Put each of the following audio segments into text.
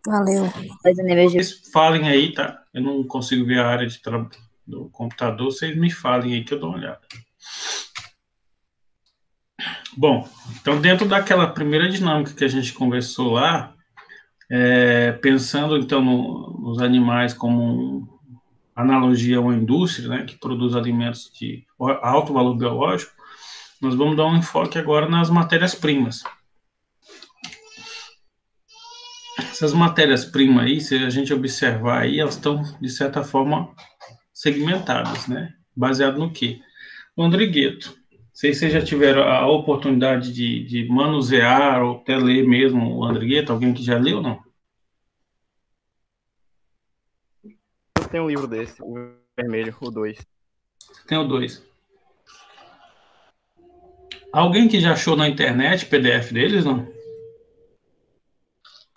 Valeu. Vocês falem aí, tá? Eu não consigo ver a área do computador, vocês me falem aí que eu dou uma olhada. Bom, então dentro daquela primeira dinâmica que a gente conversou lá, pensando então nos animais como analogia a uma indústria, né, que produz alimentos de alto valor biológico, nós vamos dar um enfoque agora nas matérias-primas. Essas matérias-primas aí, se a gente observar aí, elas estão, de certa forma, segmentadas, né? Baseado no quê? No Andrigueto. Não sei se vocês já tiveram a oportunidade de manusear ou até ler mesmo o Andrigueto, alguém que já leu ou não? Eu tenho um livro desse, o vermelho, o 2. Tem o dois. Alguém que já achou na internet PDF deles, não?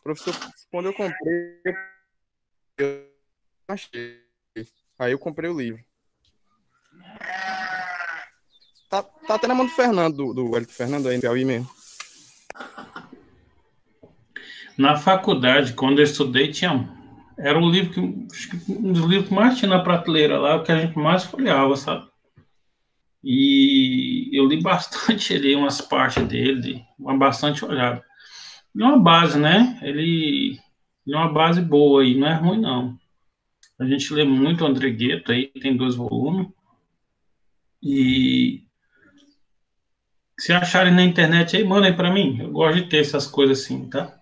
Professor, quando eu comprei, eu achei. Aí eu comprei o livro. Tá até na mão do Fernando, do Wellington Fernando aí no Piauí mesmo. Na faculdade, quando eu estudei, tinha. Era um livro um dos livros que mais tinha na prateleira lá, o que a gente mais folheava, sabe? E eu li bastante ali, umas partes dele, uma bastante olhada. E uma base, né? Ele é uma base boa aí, não é ruim, não. A gente lê muito André Gueto aí, tem 2 volumes. E se acharem na internet aí, mandem para mim. Eu gosto de ter essas coisas assim, tá?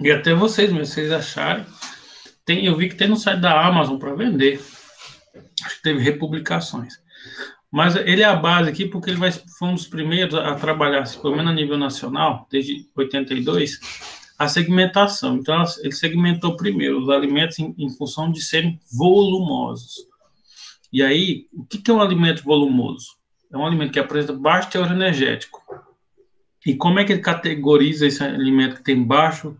E até vocês mesmo, se vocês acharem. Eu vi que tem no site da Amazon para vender. Acho que teve republicações. Mas ele é a base aqui porque foi um dos primeiros a trabalhar, assim, pelo menos a nível nacional, desde 82, a segmentação. Então, ele segmentou primeiro os alimentos em função de serem volumosos. E aí, o que é um alimento volumoso? É um alimento que apresenta baixo teor energético. E como é que ele categoriza esse alimento que tem baixo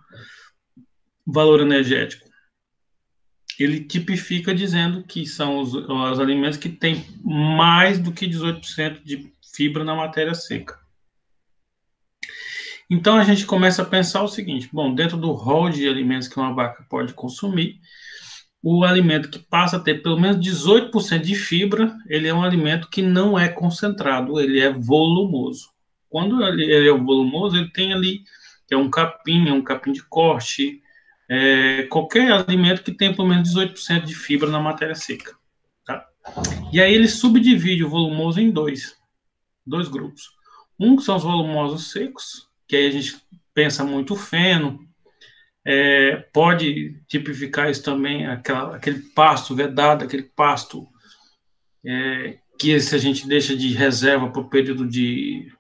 valor energético? Ele tipifica dizendo que são os alimentos que têm mais do que 18% de fibra na matéria seca. Então a gente começa a pensar o seguinte: bom, dentro do rol de alimentos que uma vaca pode consumir, o alimento que passa a ter pelo menos 18% de fibra, ele é um alimento que não é concentrado, ele é volumoso. Quando ele é volumoso, ele tem ali é um capim de corte, qualquer alimento que tenha pelo menos 18% de fibra na matéria seca. Tá? E aí ele subdivide o volumoso em dois grupos. Um que são os volumosos secos, que aí a gente pensa muito feno, pode tipificar isso também, aquele pasto vedado, aquele pasto que se a gente deixa de reserva para o período de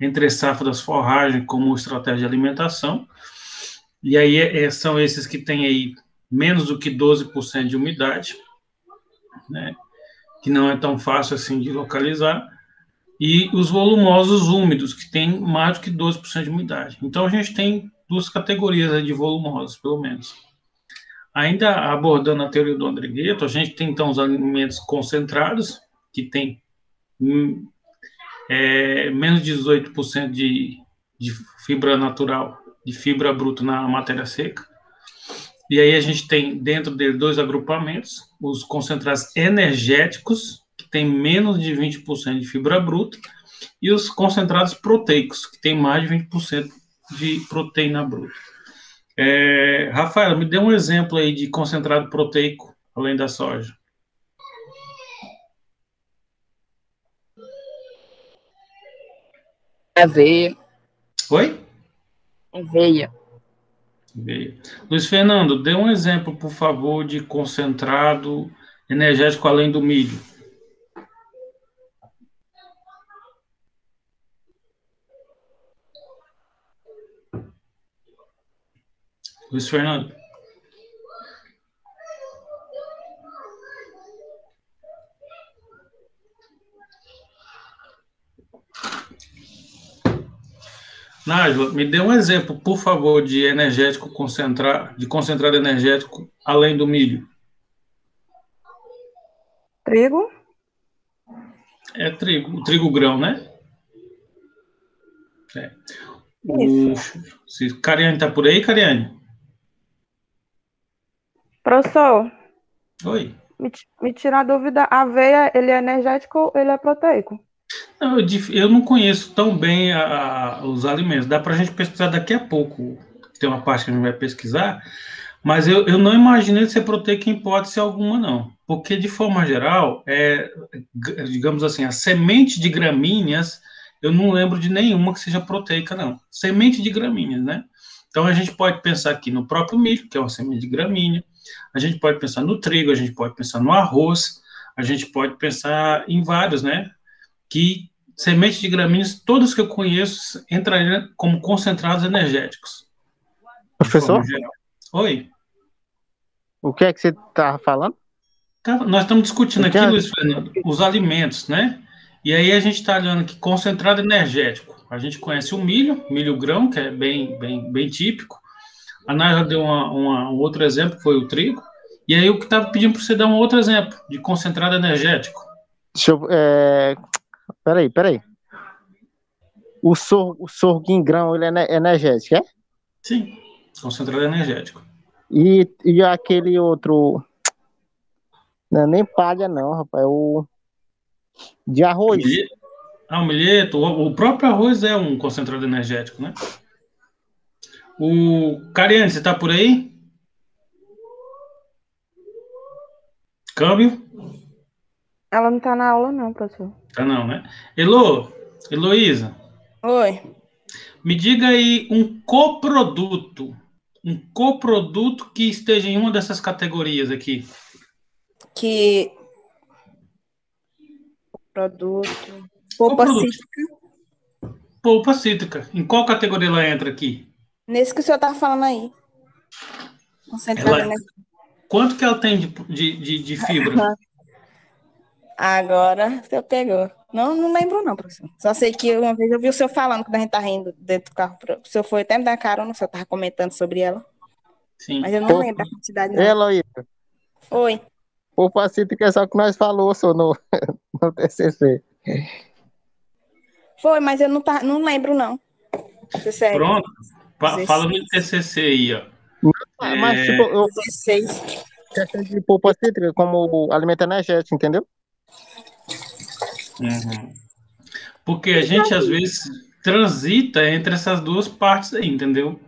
entre safra das forragens como estratégia de alimentação. E aí são esses que têm aí menos do que 12% de umidade, né, que não é tão fácil assim de localizar, e os volumosos úmidos, que têm mais do que 12% de umidade. Então a gente tem duas categorias de volumosos, pelo menos. Ainda abordando a teoria do André-Gueto, a gente tem então os alimentos concentrados, que tem menos de 18% de fibra natural, de fibra bruta na matéria seca. E aí a gente tem dentro dele dois agrupamentos, os concentrados energéticos, que tem menos de 20% de fibra bruta, e os concentrados proteicos, que tem mais de 20% de proteína bruta. Rafael, me dê um exemplo aí de concentrado proteico, além da soja. Aveia. Oi? Aveia. Luiz Fernando, dê um exemplo, por favor, de concentrado energético além do milho. Luiz Fernando. Nájila, me dê um exemplo, por favor, de energético concentrado, de concentrado energético além do milho. Trigo. É trigo, o trigo grão, né? É. O, se Cariane está por aí, Cariane? Professor, Oi. me tira a dúvida, a aveia, ele é energético ou ele é proteico? Não, eu não conheço tão bem os alimentos. Dá para a gente pesquisar daqui a pouco. Tem uma parte que a gente vai pesquisar, mas eu não imaginei ser proteico em hipótese alguma, não. Porque, de forma geral, digamos assim, a semente de gramíneas, eu não lembro de nenhuma que seja proteica, não. Semente de gramíneas, né? Então, a gente pode pensar aqui no próprio milho, que é uma semente de gramínea. A gente pode pensar no trigo, a gente pode pensar no arroz, a gente pode pensar em vários, né? Que sementes de gramíneas, todas que eu conheço, entrariam como concentrados energéticos, de forma Professor, geral. Oi? o que é que você estava falando? Nós estamos discutindo Eu aqui, tinha... Luiz Fernando, os alimentos, né? E aí a gente está olhando aqui concentrado energético. A gente conhece o milho, milho grão, que é bem típico. A Nádia deu um outro exemplo, que foi o trigo. E aí eu que estava pedindo para você dar um outro exemplo de concentrado energético. Deixa eu... Peraí. O sorgo em grão, ele é energético, é? Sim, concentrado energético. E aquele outro... Não é nem palha, não, rapaz. O de arroz. O milheto, o próprio arroz é um concentrado energético, né? O Cariane, você está por aí? Câmbio? Ela não tá na aula não, professor. Tá não, né? Heloísa, Oi. me diga aí um coproduto que esteja em uma dessas categorias aqui. Que produto. Polpa Coproduto. cítrica. Polpa cítrica. Em qual categoria ela entra aqui? Nesse que o senhor tá falando aí. Concentrada Ela, nessa. quanto que ela tem de fibra? Agora o senhor pegou. Não lembro, não, professor. Só sei que uma vez eu vi o senhor falando quando a gente tá rindo dentro do carro. O senhor foi até me dar carona, o senhor tava comentando sobre ela. Sim. Mas eu não lembro a quantidade, não. Heloísa, Oi. polpa cítrica é só o que nós falou, só no TCC. Foi, mas eu não lembro, não. Sério. Pronto. Fala no TCC aí, ó. Mas, tipo, eu 16. questão de polpa cítrica como alimento energético, entendeu? Uhum. Porque a gente, às vezes, transita entre essas duas partes aí, entendeu?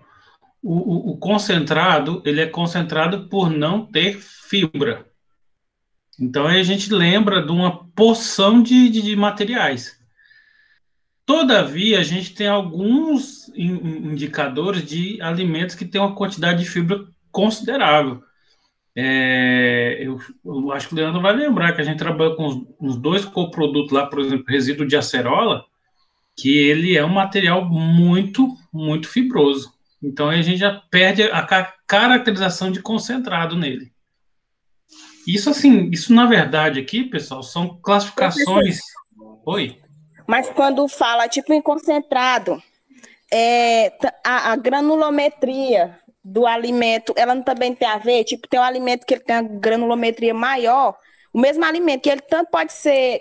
O concentrado, ele é concentrado por não ter fibra. Então, aí a gente lembra de uma porção de materiais. Todavia, a gente tem alguns indicadores de alimentos que têm uma quantidade de fibra considerável. Eu acho que o Leandro vai lembrar que a gente trabalha com uns dois coprodutos lá, por exemplo, resíduo de acerola, que ele é um material muito fibroso. Então a gente já perde a caracterização de concentrado nele. Isso assim, isso na verdade aqui, pessoal, são classificações. Oi? Mas quando fala, tipo, em concentrado, a granulometria do alimento, ela não também tem a ver? Tipo, tem um alimento que ele tem a granulometria maior, o mesmo alimento, que ele tanto pode ser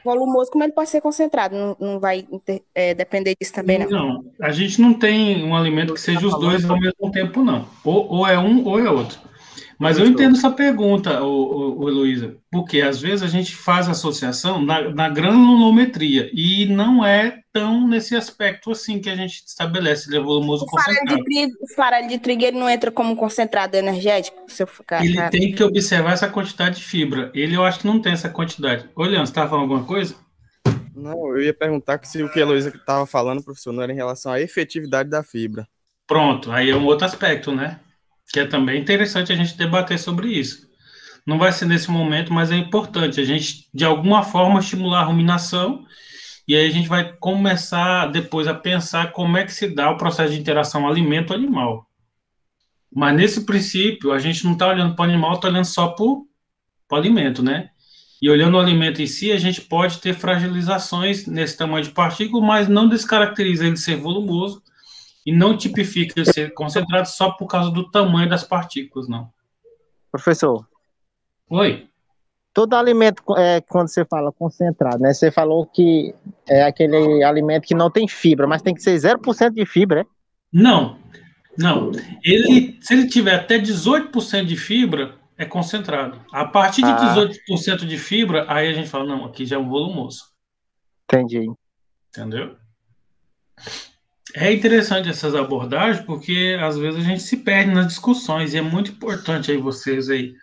volumoso como ele pode ser concentrado. Não vai depender disso também, não. Não, a gente não tem um alimento que seja os dois ao mesmo tempo, não. Ou é um ou é outro. Mas eu entendo essa pergunta, Heloísa, porque às vezes a gente faz associação na granulometria e não é tão nesse aspecto assim que a gente estabelece, ele é volumoso concentrado. O farelo de trigo ele não entra como concentrado energético? Se eu ficar, Ele tem que observar essa quantidade de fibra. Ele eu acho que não tem essa quantidade. Ô, Leandro, você estava falando alguma coisa? Não, eu ia perguntar se o que a Heloísa estava falando, professor, não era em relação à efetividade da fibra. Pronto, aí é um outro aspecto, né? Que é também interessante a gente debater sobre isso. Não vai ser nesse momento, mas é importante a gente, de alguma forma, estimular a ruminação, e aí a gente vai começar depois a pensar como é que se dá o processo de interação alimento-animal. Mas nesse princípio, a gente não está olhando para o animal, está olhando só para o alimento, né? E olhando o alimento em si, a gente pode ter fragilizações nesse tamanho de partícula, mas não descaracteriza ele ser volumoso e não tipifica ele ser concentrado só por causa do tamanho das partículas, não. Professor, Oi? todo alimento, quando você fala concentrado, né? Você falou que é aquele alimento que não tem fibra, mas tem que ser 0% de fibra, né? Não, não. Se ele tiver até 18% de fibra, é concentrado. A partir de Ah, 18% de fibra, aí a gente fala, não, aqui já é um volumoso. entendi. Entendeu? É interessante essas abordagens, porque às vezes a gente se perde nas discussões, e é muito importante aí vocês aí.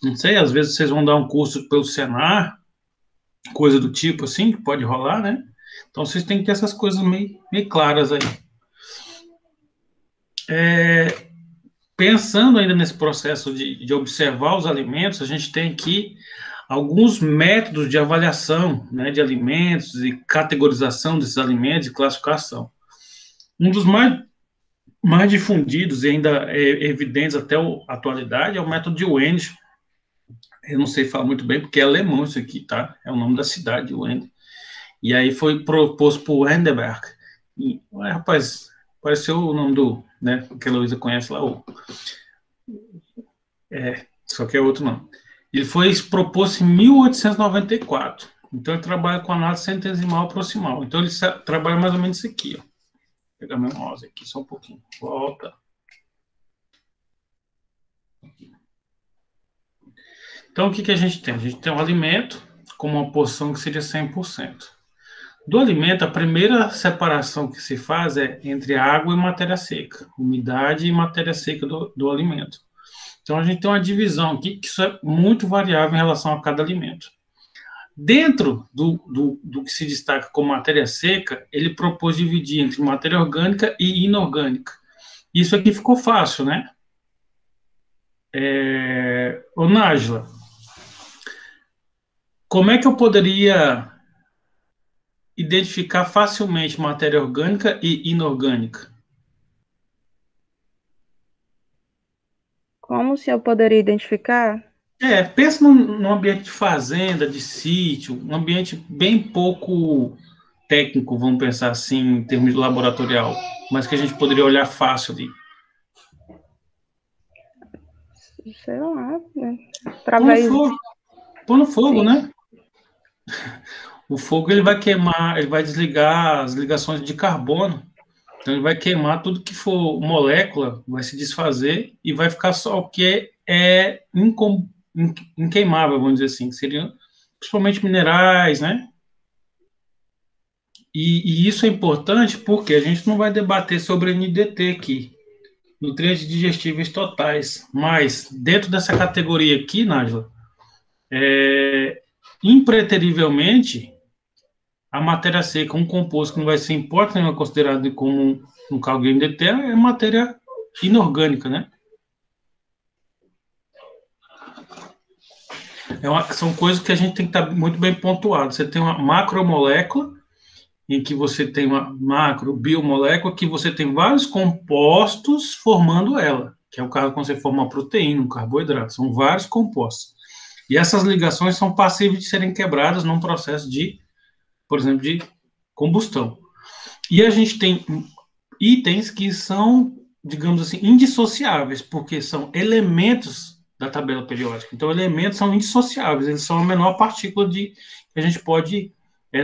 Não sei, às vezes vocês vão dar um curso pelo Senar, coisa do tipo assim, que pode rolar, né? Então vocês têm que ter essas coisas meio claras aí. Pensando ainda nesse processo de observar os alimentos, a gente tem aqui alguns métodos de avaliação, né, de alimentos e categorização desses alimentos e classificação. Um dos mais difundidos e ainda evidentes até a atualidade é o método de Wende. Eu não sei falar muito bem porque é alemão isso aqui, tá? É o nome da cidade, Wende. E aí foi proposto por Wendenberg. E, rapaz, pareceu o nome do, né, que a Luísa conhece lá, só que é outro nome. Ele foi proposto em 1894. Então ele trabalha com análise centesimal proximal. Então ele trabalha mais ou menos isso aqui, ó. Vou pegar meu mouse aqui só um pouquinho. Volta. Então o que a gente tem? A gente tem um alimento com uma porção que seria 100%. Do alimento, a primeira separação que se faz é entre água e matéria seca, umidade e matéria seca do alimento. Então, a gente tem uma divisão aqui, que isso é muito variável em relação a cada alimento. Dentro do que se destaca como matéria seca, ele propôs dividir entre matéria orgânica e inorgânica. Isso aqui ficou fácil, né? Ô, Nájila, como é que eu poderia identificar facilmente matéria orgânica e inorgânica? Como se eu poderia identificar? Pensa num ambiente de fazenda, de sítio, um ambiente bem pouco técnico, vamos pensar assim, em termos de laboratorial, mas que a gente poderia olhar fácil ali. Sei lá, né? Põe no fogo, Sim. né? O fogo ele vai queimar, ele vai desligar as ligações de carbono. Então ele vai queimar tudo que for molécula, vai se desfazer e vai ficar só o que é inqueimável, vamos dizer assim, que seriam principalmente minerais, né? E isso é importante porque a gente não vai debater sobre NDT aqui, nutrientes digestíveis totais, mas dentro dessa categoria aqui, Nájila, impreterivelmente, a matéria seca, um composto que não vai ser em hipótese nenhuma considerado como um cargo NDT, é matéria inorgânica, né? São coisas que a gente tem que estar muito bem pontuado. Você tem uma macromolécula, em que você tem uma macrobiomolécula, que você tem vários compostos formando ela, que é o caso quando você forma uma proteína, um carboidrato, são vários compostos. E essas ligações são passíveis de serem quebradas num processo de, por exemplo, de combustão. E a gente tem itens que são, digamos assim, indissociáveis, porque são elementos da tabela periódica. Então, elementos são indissociáveis, eles são a menor partícula que a gente pode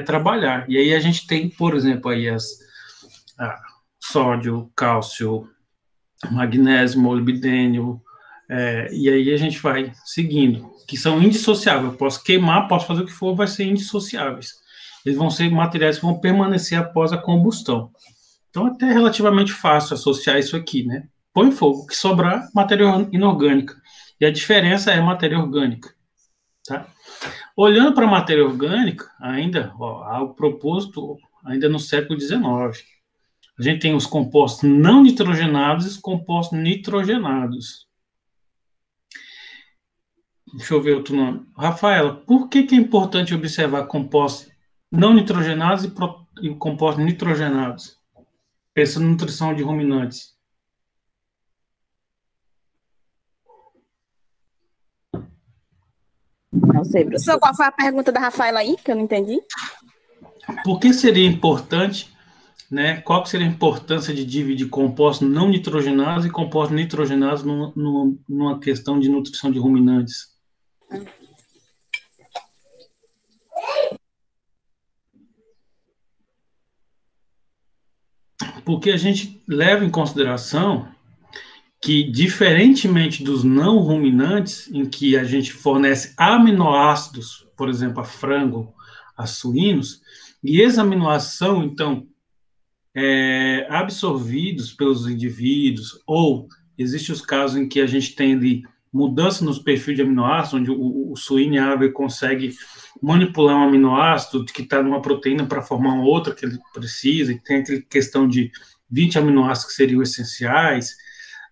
trabalhar. E aí a gente tem, por exemplo, aí sódio, cálcio, magnésio, molibdênio, e aí a gente vai seguindo, que são indissociáveis. Eu posso queimar, posso fazer o que for, vai ser indissociáveis. Eles vão ser materiais que vão permanecer após a combustão. Então, é até relativamente fácil associar isso aqui, né? Põe fogo, que sobrar, matéria inorgânica. E a diferença é matéria orgânica, tá? Olhando para a matéria orgânica, ainda, algo proposto ainda no século XIX. A gente tem os compostos não nitrogenados e os compostos nitrogenados. Deixa eu ver outro nome. Rafaela, por que é importante observar compostos não nitrogenados e compostos nitrogenados? Pensando em nutrição de ruminantes. Não sei, professor, qual foi a pergunta da Rafaela aí, que eu não entendi? Por que seria importante, né? Qual seria a importância de dividir compostos não nitrogenados e compostos nitrogenados numa questão de nutrição de ruminantes? Porque a gente leva em consideração que, diferentemente dos não ruminantes, em que a gente fornece aminoácidos, por exemplo, a frango, a suínos, e esses aminoácidos são, então, absorvidos pelos indivíduos, ou existem os casos em que a gente tem ali mudança nos perfis de aminoácidos, onde o suíno e a ave consegue manipular um aminoácido que está numa proteína para formar uma outra que ele precisa, e tem aquela questão de 20 aminoácidos que seriam essenciais,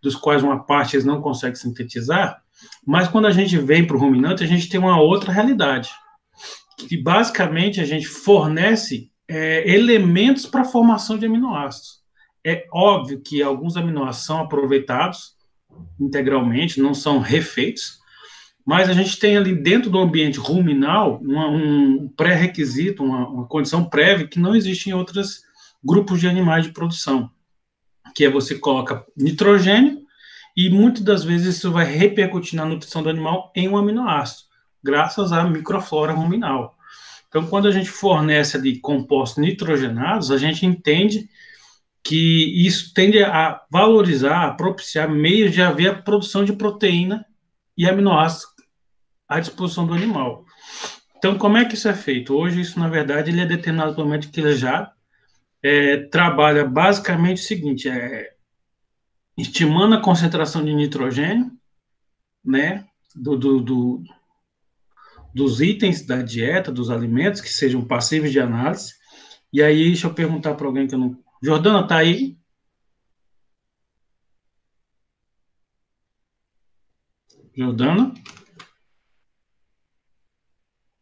dos quais uma parte eles não conseguem sintetizar, mas quando a gente vem para o ruminante, a gente tem uma outra realidade, que basicamente a gente fornece elementos para a formação de aminoácidos. É óbvio que alguns aminoácidos são aproveitados integralmente, não são refeitos, mas a gente tem ali dentro do ambiente ruminal um pré-requisito, uma condição prévia que não existe em outros grupos de animais de produção, que é você coloca nitrogênio e muitas das vezes isso vai repercutir na nutrição do animal em um aminoácido, graças à microflora ruminal. Então, quando a gente fornece ali compostos nitrogenados, a gente entende que isso tende a valorizar, a propiciar meios de haver a produção de proteína e aminoácidos à disposição do animal. Então, como é que isso é feito? Hoje, isso, na verdade, ele é determinado pelo médico que ele já trabalha basicamente o seguinte, estimando a concentração de nitrogênio, né, dos itens da dieta, dos alimentos que sejam passíveis de análise. E aí, deixa eu perguntar para alguém que eu não... Jordana, tá aí? Jordana?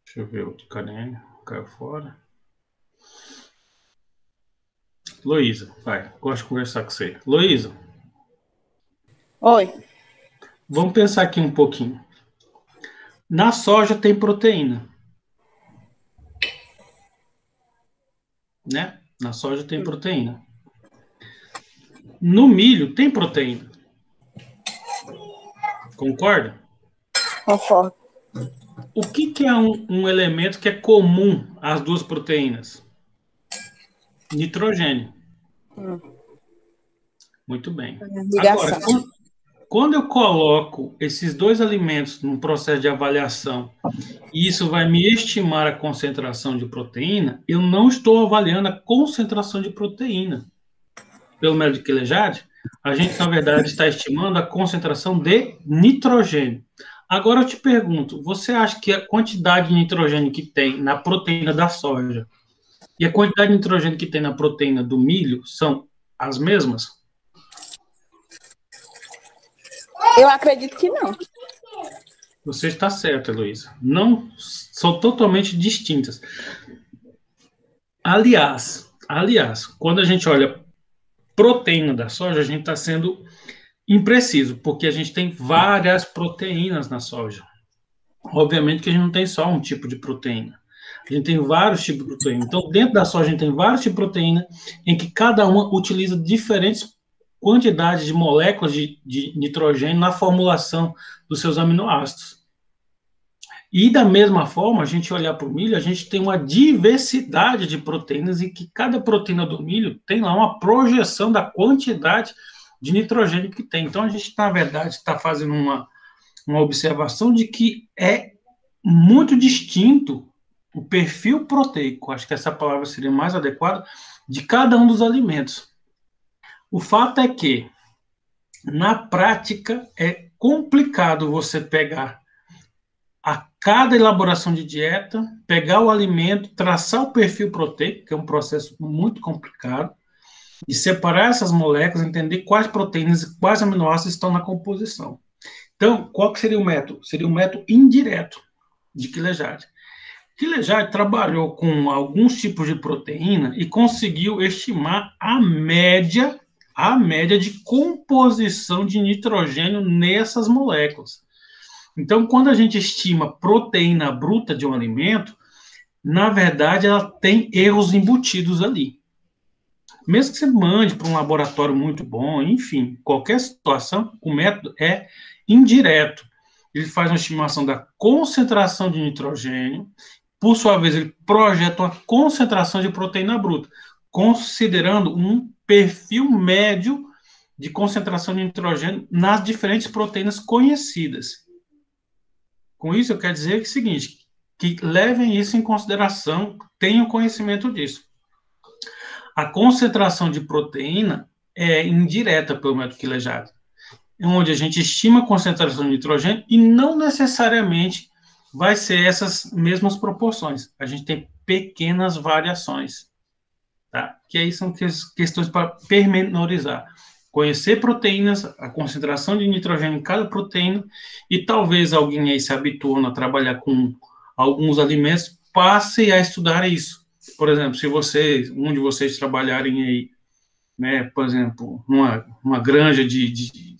Deixa eu ver outro carinha. Caiu fora. Luísa, vai. Gosto de conversar com você. Luísa. Oi. Vamos pensar aqui um pouquinho. Na soja tem proteína. Né? Na soja tem proteína. No milho tem proteína. Concorda? Concordo. O que é um elemento que é comum às duas proteínas? Nitrogênio. Muito bem. Ligação. Agora, quando eu coloco esses dois alimentos num processo de avaliação e isso vai me estimar a concentração de proteína, eu não estou avaliando a concentração de proteína. Pelo método de Quilejade, a gente, na verdade, está estimando a concentração de nitrogênio. Agora eu te pergunto, você acha que a quantidade de nitrogênio que tem na proteína da soja e a quantidade de nitrogênio que tem na proteína do milho são as mesmas? Eu acredito que não. Você está certa, Heloísa. Não, são totalmente distintas. Aliás, quando a gente olha proteína da soja, a gente está sendo impreciso, porque a gente tem várias proteínas na soja. Obviamente que a gente não tem só um tipo de proteína. A gente tem vários tipos de proteína. Então, dentro da soja, a gente tem vários tipos de proteína, em que cada uma utiliza diferentes quantidades de moléculas de nitrogênio na formulação dos seus aminoácidos. E da mesma forma, a gente olhar para o milho, a gente tem uma diversidade de proteínas e que cada proteína do milho tem lá uma projeção da quantidade de nitrogênio que tem. Então, a gente, na verdade, está fazendo uma observação de que é muito distinto o perfil proteico, acho que essa palavra seria mais adequada, de cada um dos alimentos. O fato é que, na prática, é complicado você pegar a cada elaboração de dieta, pegar o alimento, traçar o perfil proteico, que é um processo muito complicado, e separar essas moléculas, entender quais proteínas e quais aminoácidos estão na composição. Então, qual que seria o método? Seria um método indireto de Quilejade. Quilejade trabalhou com alguns tipos de proteína e conseguiu estimar a média de composição de nitrogênio nessas moléculas. Então, quando a gente estima proteína bruta de um alimento, na verdade, ela tem erros embutidos ali. Mesmo que você mande para um laboratório muito bom, enfim, qualquer situação, o método é indireto. Ele faz uma estimação da concentração de nitrogênio, por sua vez, ele projeta uma concentração de proteína bruta, considerando um perfil médio de concentração de nitrogênio nas diferentes proteínas conhecidas. Com isso, eu quero dizer que é o seguinte, que levem isso em consideração, tenham conhecimento disso. A concentração de proteína é indireta pelo método Quilejado, onde a gente estima a concentração de nitrogênio e não necessariamente vai ser essas mesmas proporções. A gente tem pequenas variações, tá? Que aí são questões para pormenorizar. Conhecer proteínas, a concentração de nitrogênio em cada proteína, e talvez alguém aí se habituando a trabalhar com alguns alimentos, passe a estudar isso. Por exemplo, se um de vocês trabalharem aí, né, por exemplo, numa granja de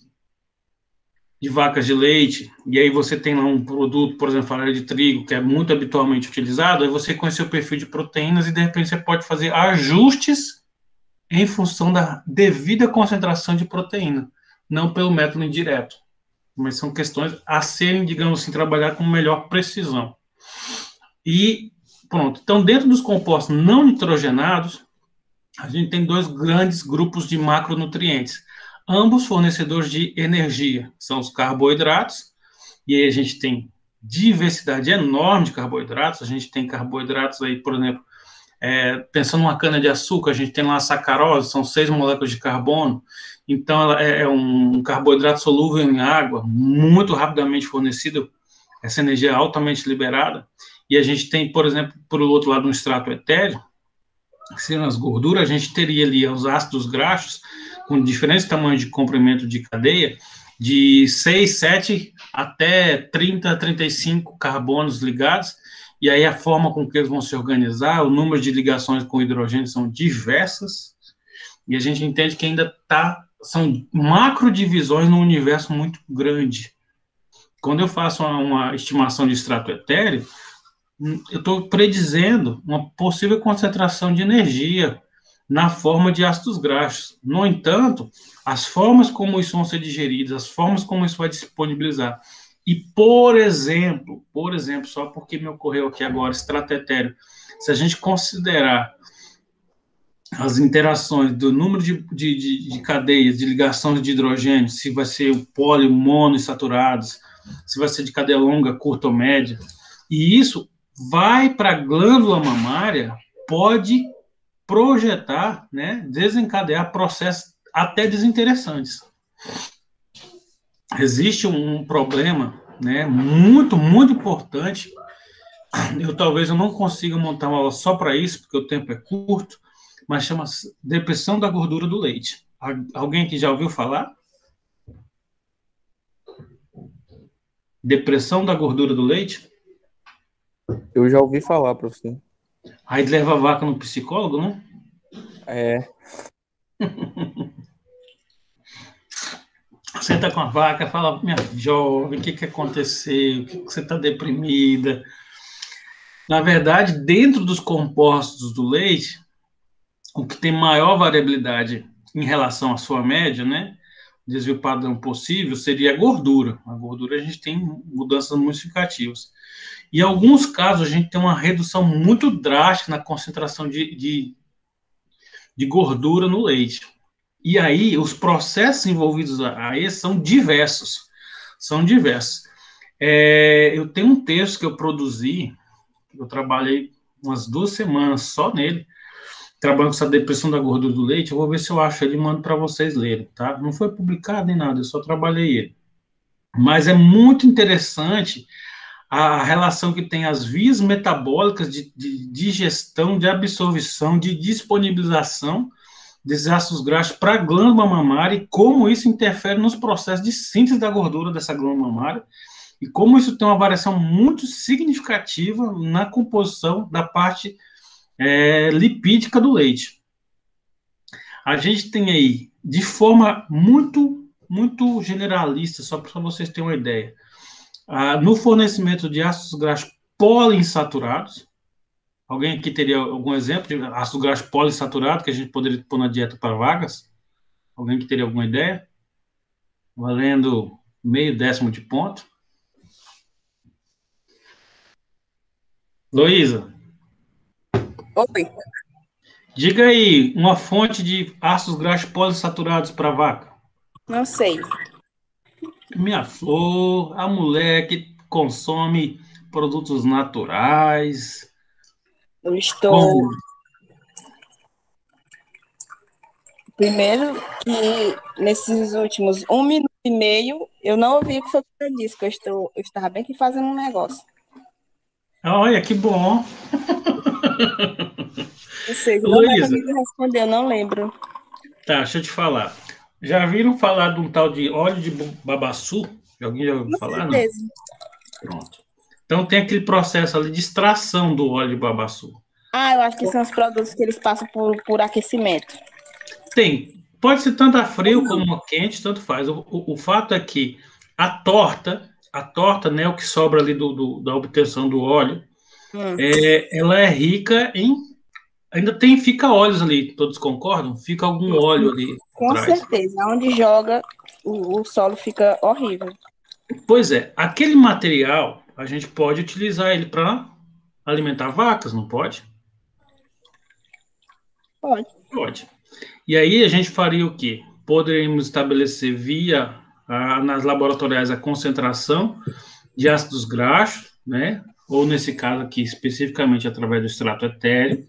vacas de leite, e aí você tem lá um produto, por exemplo, farinha de trigo, que é muito habitualmente utilizado, aí você conhece o perfil de proteínas e, de repente, você pode fazer ajustes em função da devida concentração de proteína, não pelo método indireto. Mas são questões a serem, digamos assim, trabalhar com melhor precisão. E, pronto. Então, dentro dos compostos não nitrogenados, a gente tem dois grandes grupos de macronutrientes, ambos fornecedores de energia, são os carboidratos, e aí a gente tem diversidade enorme de carboidratos, a gente tem carboidratos aí, por exemplo, pensando numa cana-de-açúcar, a gente tem lá a sacarose, são 6 moléculas de carbono, então ela é um carboidrato solúvel em água, muito rapidamente fornecido, essa energia é altamente liberada, e a gente tem, por exemplo, por outro lado, um extrato etéreo, que seriam as gorduras, a gente teria ali os ácidos graxos, com diferentes tamanhos de comprimento de cadeia, de 6, 7 até 30, 35 carbonos ligados, e aí a forma com que eles vão se organizar, o número de ligações com hidrogênio são diversas, e a gente entende que ainda são macrodivisões num universo muito grande. Quando eu faço uma estimação de extrato etéreo, eu estou predizendo uma possível concentração de energia na forma de ácidos graxos. No entanto, as formas como isso vão ser digeridos, as formas como isso vai disponibilizar, e, por exemplo, só porque me ocorreu aqui agora, extrato etéreo, se a gente considerar as interações do número de cadeias, de ligações de hidrogênio, se vai ser o poli, mono e saturados, se vai ser de cadeia longa, curta ou média, e isso vai para a glândula mamária, pode projetar, né, desencadear processos até desinteressantes. Existe um problema, né, muito, muito importante. Talvez eu não consiga montar uma aula só para isso, porque o tempo é curto, mas chama depressão da gordura do leite. Alguém aqui já ouviu falar? Depressão da gordura do leite? Eu já ouvi falar, professor. Aí leva a vaca no psicólogo, né? É. Senta com a vaca, fala, minha jovem, o que aconteceu? Por que você está deprimida? Na verdade, dentro dos compostos do leite, o que tem maior variabilidade em relação à sua média, né? Desvio padrão possível, seria a gordura. A gordura a gente tem mudanças muito significativas. Em alguns casos, a gente tem uma redução muito drástica na concentração de gordura no leite. E aí, os processos envolvidos aí são diversos. São diversos. Eu tenho um texto que eu produzi, eu trabalhei umas 2 semanas só nele, trabalhando com essa depressão da gordura do leite. Eu vou ver se eu acho ele e mando para vocês lerem, tá? Não foi publicado nem nada, eu só trabalhei ele. Mas é muito interessante a relação que tem as vias metabólicas de digestão, de absorção, de disponibilização desses ácidos graxos para a glândula mamária e como isso interfere nos processos de síntese da gordura dessa glândula mamária e como isso tem uma variação muito significativa na composição da parte lipídica do leite. A gente tem aí, de forma muito, muito generalista, só para vocês terem uma ideia, no fornecimento de ácidos graxos poliinsaturados. Alguém aqui teria algum exemplo de ácido graxo poliinsaturado que a gente poderia pôr na dieta para vagas? Alguém que teria alguma ideia? Valendo meio décimo de ponto. Luísa. Oi. Diga aí, uma fonte de ácidos graxos poliinsaturados para vaca. Não sei. Minha flor, a mulher que consome produtos naturais. Eu estou. Como? Primeiro que nesses últimos 1 minuto e meio, eu não ouvi o que você disse, que eu estava bem aqui fazendo um negócio. Olha, que bom. Vocês não devem Luísa, me responder, eu não lembro. tá, deixa eu te falar. Já viram falar de um tal de óleo de babaçu? Alguém já ouviu Com falar? Não. certeza. Pronto. Então tem aquele processo ali de extração do óleo de babaçu. Ah, eu acho que são os produtos que eles passam por aquecimento. Tem. Pode ser tanto a frio como a quente, tanto faz. O fato é que a torta, né, o que sobra ali da obtenção do óleo, ela é rica em. Ainda fica óleos ali, todos concordam? Fica algum óleo ali por Com trás. certeza. Onde joga, o solo fica horrível. Pois é, aquele material a gente pode utilizar ele para alimentar vacas, não pode? Pode. Pode. E aí a gente faria o quê? Poderíamos estabelecer nas laboratoriais a concentração de ácidos graxos, né? Ou nesse caso aqui, especificamente através do extrato etéreo.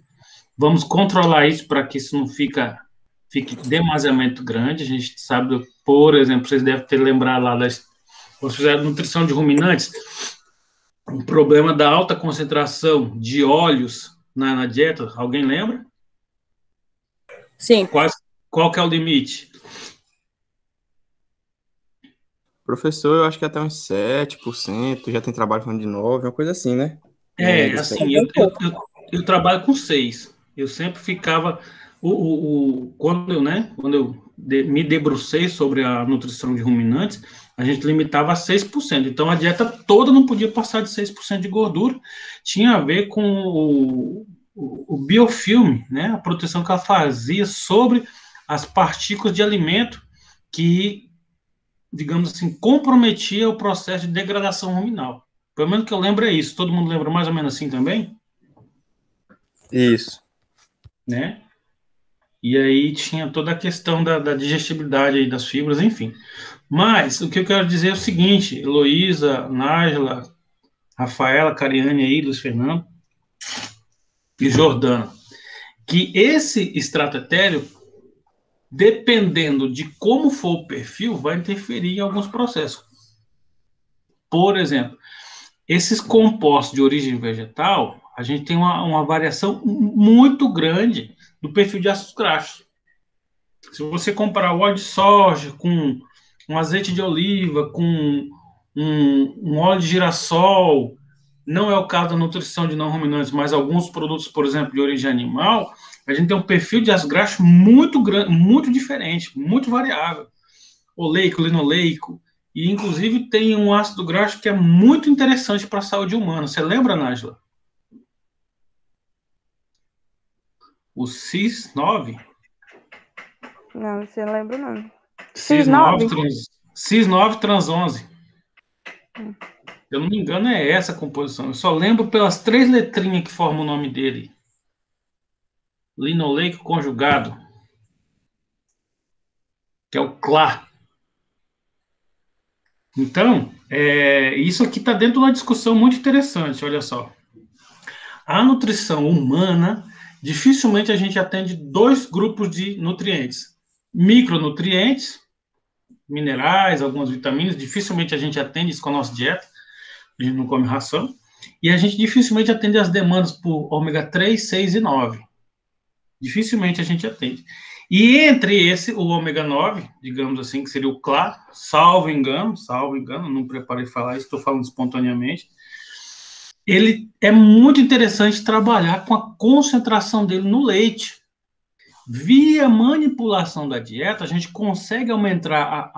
Vamos controlar isso para que isso não fique demasiadamente grande. A gente sabe, por exemplo, vocês devem ter lembrado lá quando fizeram nutrição de ruminantes, o problema da alta concentração de óleos na dieta. Alguém lembra? Sim. Qual que é o limite? Professor, eu acho que até uns 7%, já tem trabalho falando de 9%, uma coisa assim, né? Assim, eu trabalho com 6. Eu sempre ficava. Quando eu me debrucei sobre a nutrição de ruminantes, a gente limitava a 6%. Então, a dieta toda não podia passar de 6% de gordura. Tinha a ver com o biofilme, né? A proteção que ela fazia sobre as partículas de alimento que, digamos assim, comprometia o processo de degradação ruminal. Pelo menos que eu lembro é isso. Todo mundo lembra mais ou menos assim também? Isso. Né? E aí tinha toda a questão da digestibilidade aí das fibras, enfim. Mas o que eu quero dizer é o seguinte, Heloísa, Nájila, Rafaela, Cariane aí, Luiz Fernando e Jordana, que esse extrato etéreo, dependendo de como for o perfil, vai interferir em alguns processos. Por exemplo, esses compostos de origem vegetal, a gente tem uma variação muito grande do perfil de ácidos graxos. Se você comparar o óleo de soja com um azeite de oliva, com um óleo de girassol, não é o caso da nutrição de não ruminantes, mas alguns produtos, por exemplo, de origem animal, a gente tem um perfil de ácido graxo muito grande, muito diferente, muito variável. Oleico, linoleico, e inclusive tem um ácido graxo que é muito interessante para a saúde humana. Você lembra, Nájila? O CIS9? Não, você não lembra, não. CIS9 trans 11. Se eu não me engano, é essa a composição. Eu só lembro pelas 3 letrinhas que formam o nome dele. Linoleico conjugado. Que é o CLA. Então, isso aqui está dentro de uma discussão muito interessante, olha só. A nutrição humana, dificilmente a gente atende 2 grupos de nutrientes. Micronutrientes, minerais, algumas vitaminas, dificilmente a gente atende isso com a nossa dieta, a gente não come ração, e a gente dificilmente atende as demandas por ômega 3, 6 e 9. Dificilmente a gente atende. E entre o ômega 9, digamos assim, que seria o CLA, salvo engano, não preparei falar isso, estou falando espontaneamente, ele é muito interessante trabalhar com a concentração dele no leite. Via manipulação da dieta, a gente consegue aumentar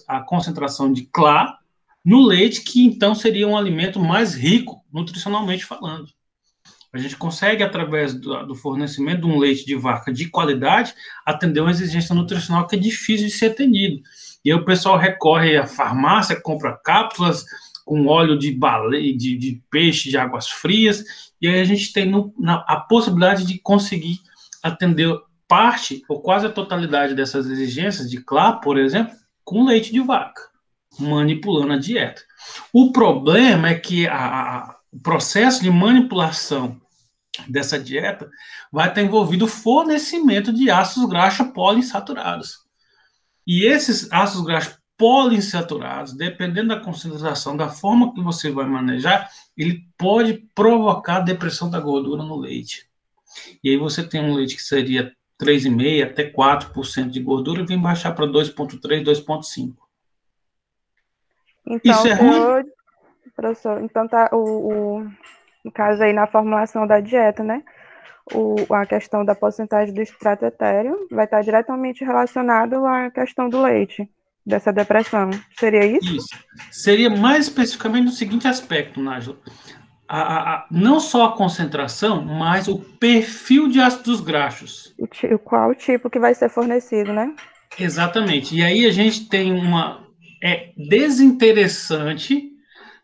a concentração de CLA no leite, que então seria um alimento mais rico, nutricionalmente falando. A gente consegue, através do fornecimento de um leite de vaca de qualidade, atender uma exigência nutricional que é difícil de ser atendido. E aí o pessoal recorre à farmácia, compra cápsulas com óleo de baleia, de peixe, de águas frias, e aí a gente tem a possibilidade de conseguir atender parte ou quase a totalidade dessas exigências de CLA, por exemplo, com leite de vaca, manipulando a dieta. O problema é que o processo de manipulação dessa dieta vai estar envolvido o fornecimento de ácidos graxos poliinsaturados. E esses ácidos graxos poliinsaturados, dependendo da concentração, da forma que você vai manejar, ele pode provocar depressão da gordura no leite. E aí você tem um leite que seria 3,5% até 4% de gordura, vem baixar para 2,3%, 2,5%. Então, Isso é ruim? professor, então tá no caso aí na formulação da dieta, né? A questão da porcentagem do extrato etéreo vai estar diretamente relacionado à questão do leite, dessa depressão. Seria isso? Isso. Seria mais especificamente no seguinte aspecto, Nájila. Não só a concentração, mas o perfil de ácidos graxos. Qual o tipo que vai ser fornecido, né? Exatamente. E aí a gente tem é desinteressante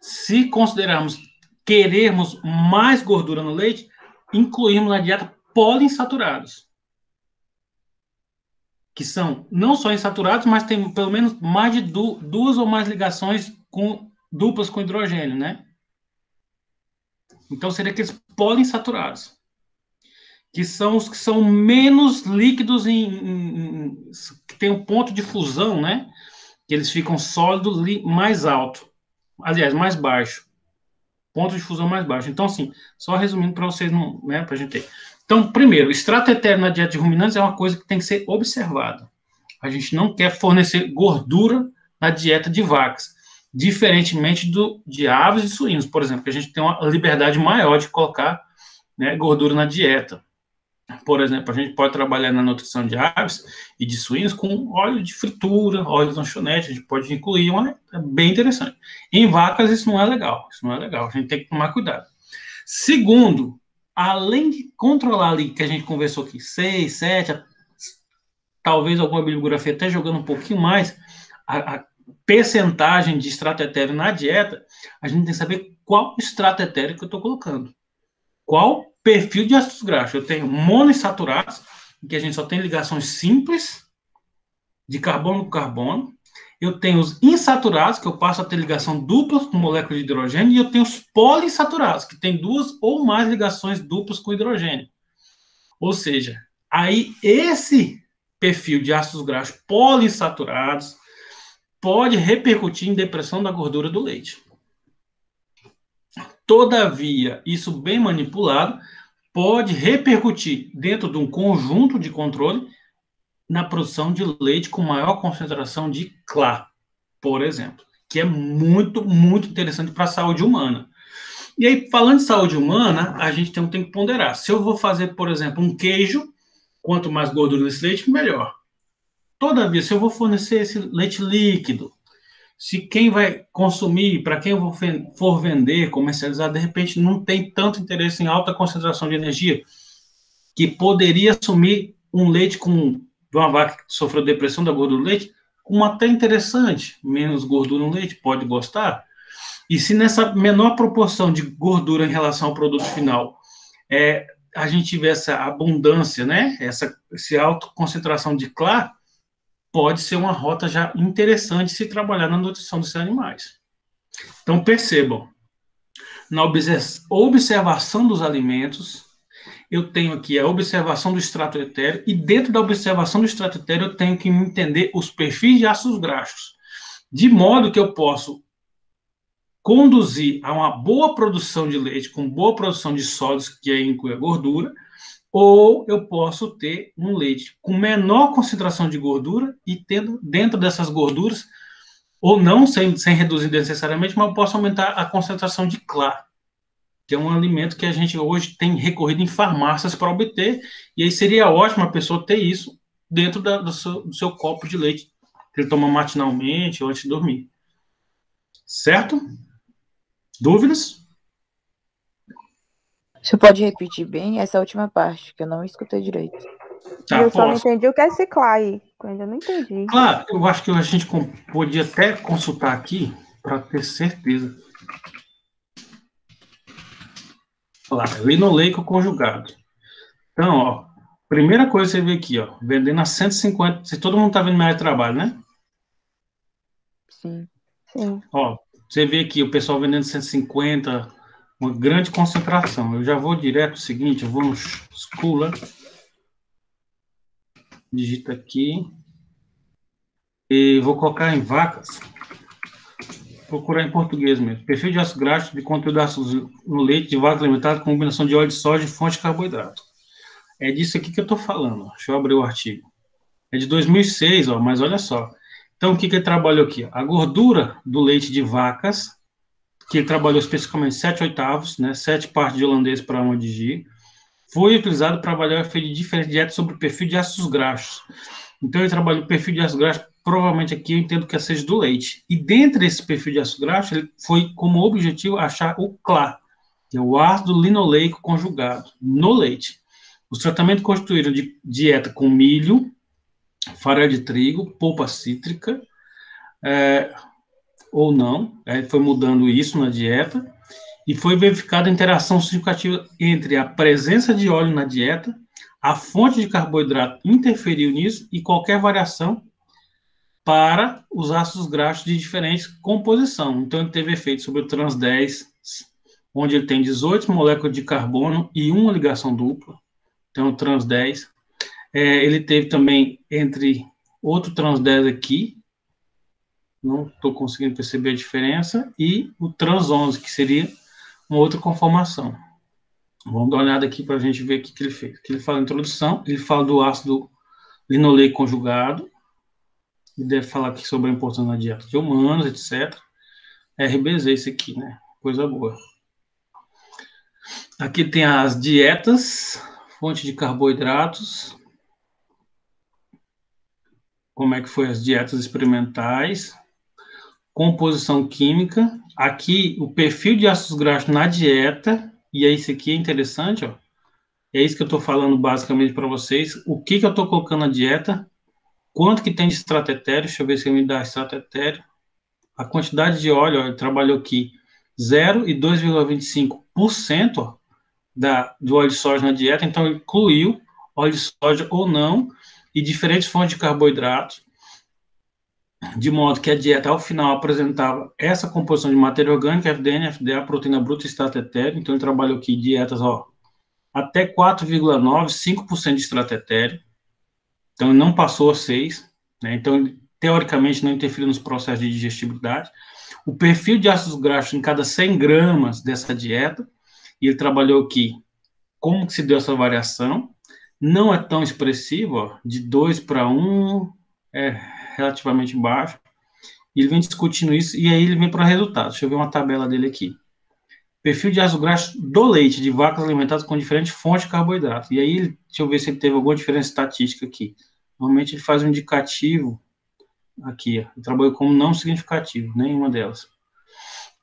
se considerarmos querermos mais gordura no leite, incluirmos na dieta poliinsaturados, que são não só insaturados, mas tem pelo menos mais de duas ou mais ligações duplas com hidrogênio, né? Então seria aqueles poliinsaturados, que são os que são menos líquidos, que tem um ponto de fusão, né? Que eles ficam sólidos mais alto. Aliás, mais baixo. Ponto de fusão mais baixo. Então, assim, só resumindo para vocês, né, para a gente ter. Então, primeiro, o extrato etéreo na dieta de ruminantes é uma coisa que tem que ser observada. A gente não quer fornecer gordura na dieta de vacas, diferentemente de aves e suínos, por exemplo, que a gente tem uma liberdade maior de colocar, né, gordura na dieta. Por exemplo, a gente pode trabalhar na nutrição de aves e de suínos com óleo de fritura, óleo de lanchonete, a gente pode incluir, é bem interessante. Em vacas isso não é legal, a gente tem que tomar cuidado. Segundo, além de controlar ali, que a gente conversou aqui, 6, 7, talvez alguma bibliografia até jogando um pouquinho mais, a percentagem de extrato etéreo na dieta, a gente tem que saber qual extrato etéreo que eu estou colocando. Qual perfil de ácidos graxos? Eu tenho monoinsaturados, em que a gente só tem ligações simples de carbono com carbono. Eu tenho os insaturados, que eu passo a ter ligação dupla com molécula de hidrogênio. E eu tenho os poliinsaturados, que tem duas ou mais ligações duplas com hidrogênio. Ou seja, aí esse perfil de ácidos graxos poliinsaturados pode repercutir em depressão da gordura do leite. Todavia, isso bem manipulado pode repercutir dentro de um conjunto de controle na produção de leite com maior concentração de CLA, por exemplo, que é muito, muito interessante para a saúde humana. E aí, falando de saúde humana, a gente tem que ponderar. Se eu vou fazer, por exemplo, um queijo, quanto mais gordura nesse leite, melhor. Todavia, se eu vou fornecer esse leite líquido, se quem vai consumir, para quem eu for vender, comercializar, de repente não tem tanto interesse em alta concentração de energia, que poderia assumir um leite de uma vaca que sofreu depressão da gordura do leite, como até interessante, menos gordura no leite, pode gostar. E se nessa menor proporção de gordura em relação ao produto final, a gente tiver essa abundância, né, essa alta concentração de CLA, pode ser uma rota já interessante se trabalhar na nutrição desses animais. Então, percebam, na observação dos alimentos, eu tenho aqui a observação do extrato etéreo, e dentro da observação do extrato etéreo, eu tenho que entender os perfis de ácidos graxos, de modo que eu posso conduzir a uma boa produção de leite, com boa produção de sólidos, que aí inclui a gordura, ou eu posso ter um leite com menor concentração de gordura e tendo dentro dessas gorduras, ou não, sem reduzir necessariamente, mas eu posso aumentar a concentração de CLA, que é um alimento que a gente hoje tem recorrido em farmácias para obter, e aí seria ótimo a pessoa ter isso dentro do seu copo de leite, que ele toma matinalmente ou antes de dormir. Certo? Dúvidas? Você pode repetir bem essa última parte, que eu não escutei direito. Tá, eu só não entendi o que é esse CLA aí. Eu ainda não entendi. Claro, eu acho que a gente podia até consultar aqui para ter certeza. Lá, linoleico conjugado. Então, ó, Primeira coisa que você vê aqui, ó, vendendo a 150, se todo mundo tá vendo minha área de trabalho, né? Sim. Sim. Ó, você vê aqui o pessoal vendendo 150, uma grande concentração. Eu já vou direto ao seguinte, eu vou no Schooler, digito aqui, e vou colocar em vacas, procurar em português mesmo. Perfil de ácido graxo de conteúdo de ácidos no leite de vaca alimentada com combinação de óleo de soja e fonte de carboidrato. É disso aqui que eu estou falando. Deixa eu abrir o artigo. É de 2006, ó, mas olha só. Então, o que ele trabalhou aqui? A gordura do leite de vacas, que ele trabalhou especificamente 7 oitavos, né, 7 partes de holandês para 1 de G, foi utilizado para avaliar o efeito de diferentes dietas sobre o perfil de ácidos graxos. Então, ele trabalhou o perfil de ácidos graxos, provavelmente aqui eu entendo que seja do leite. E dentre esse perfil de ácidos graxos, ele foi como objetivo achar o CLA, que é o ácido linoleico conjugado, no leite. Os tratamentos constituíram de dieta com milho, farinha de trigo, polpa cítrica, ou não, foi mudando isso na dieta, e foi verificada a interação significativa entre a presença de óleo na dieta, a fonte de carboidrato interferiu nisso, e qualquer variação para os ácidos graxos de diferente composição. Então, ele teve efeito sobre o trans 10, onde ele tem 18 moléculas de carbono e uma ligação dupla. Então, o trans 10. Ele teve também entre outro trans 10 aqui, não estou conseguindo perceber a diferença, e o trans 11, que seria uma outra conformação. Vamos dar uma olhada aqui para a gente ver o que ele fez. Aqui ele fala na introdução, ele fala do ácido linoleico conjugado, ele deve falar aqui sobre a importância na dieta de humanos, etc. RBZ esse aqui, né? Coisa boa. Aqui tem as dietas, fonte de carboidratos, como é que foi as dietas experimentais, composição química, aqui o perfil de ácidos graxos na dieta, e é isso aqui é interessante, ó. É isso que eu estou falando basicamente para vocês. O que eu estou colocando na dieta, quanto que tem de extrato etéreo, deixa eu ver se ele me dá extrato etéreo. A quantidade de óleo, ó, ele trabalhou aqui 0 e 2,25% do óleo de soja na dieta, então ele incluiu óleo de soja ou não, e diferentes fontes de carboidratos, de modo que a dieta, ao final, apresentava essa composição de matéria orgânica, FDN, FDA, proteína bruta e extrato etéreo. Então, ele trabalhou aqui dietas, ó, até 4,9, 5% de extrato etéreo. Então, ele não passou a 6, né? Então, ele, teoricamente, não interferiu nos processos de digestibilidade. O perfil de ácidos graxos em cada 100 gramas dessa dieta, e ele trabalhou aqui como que se deu essa variação. Não é tão expressivo, ó, de 2 para 1, relativamente baixo, e ele vem discutindo isso, e aí ele vem para o resultado. Deixa eu ver uma tabela dele aqui. Perfil de ácido graxo do leite, de vacas alimentadas com diferentes fontes de carboidrato. E aí, deixa eu ver se ele teve alguma diferença estatística aqui. Normalmente ele faz um indicativo, aqui, ó, ele trabalhou como não significativo, nenhuma delas.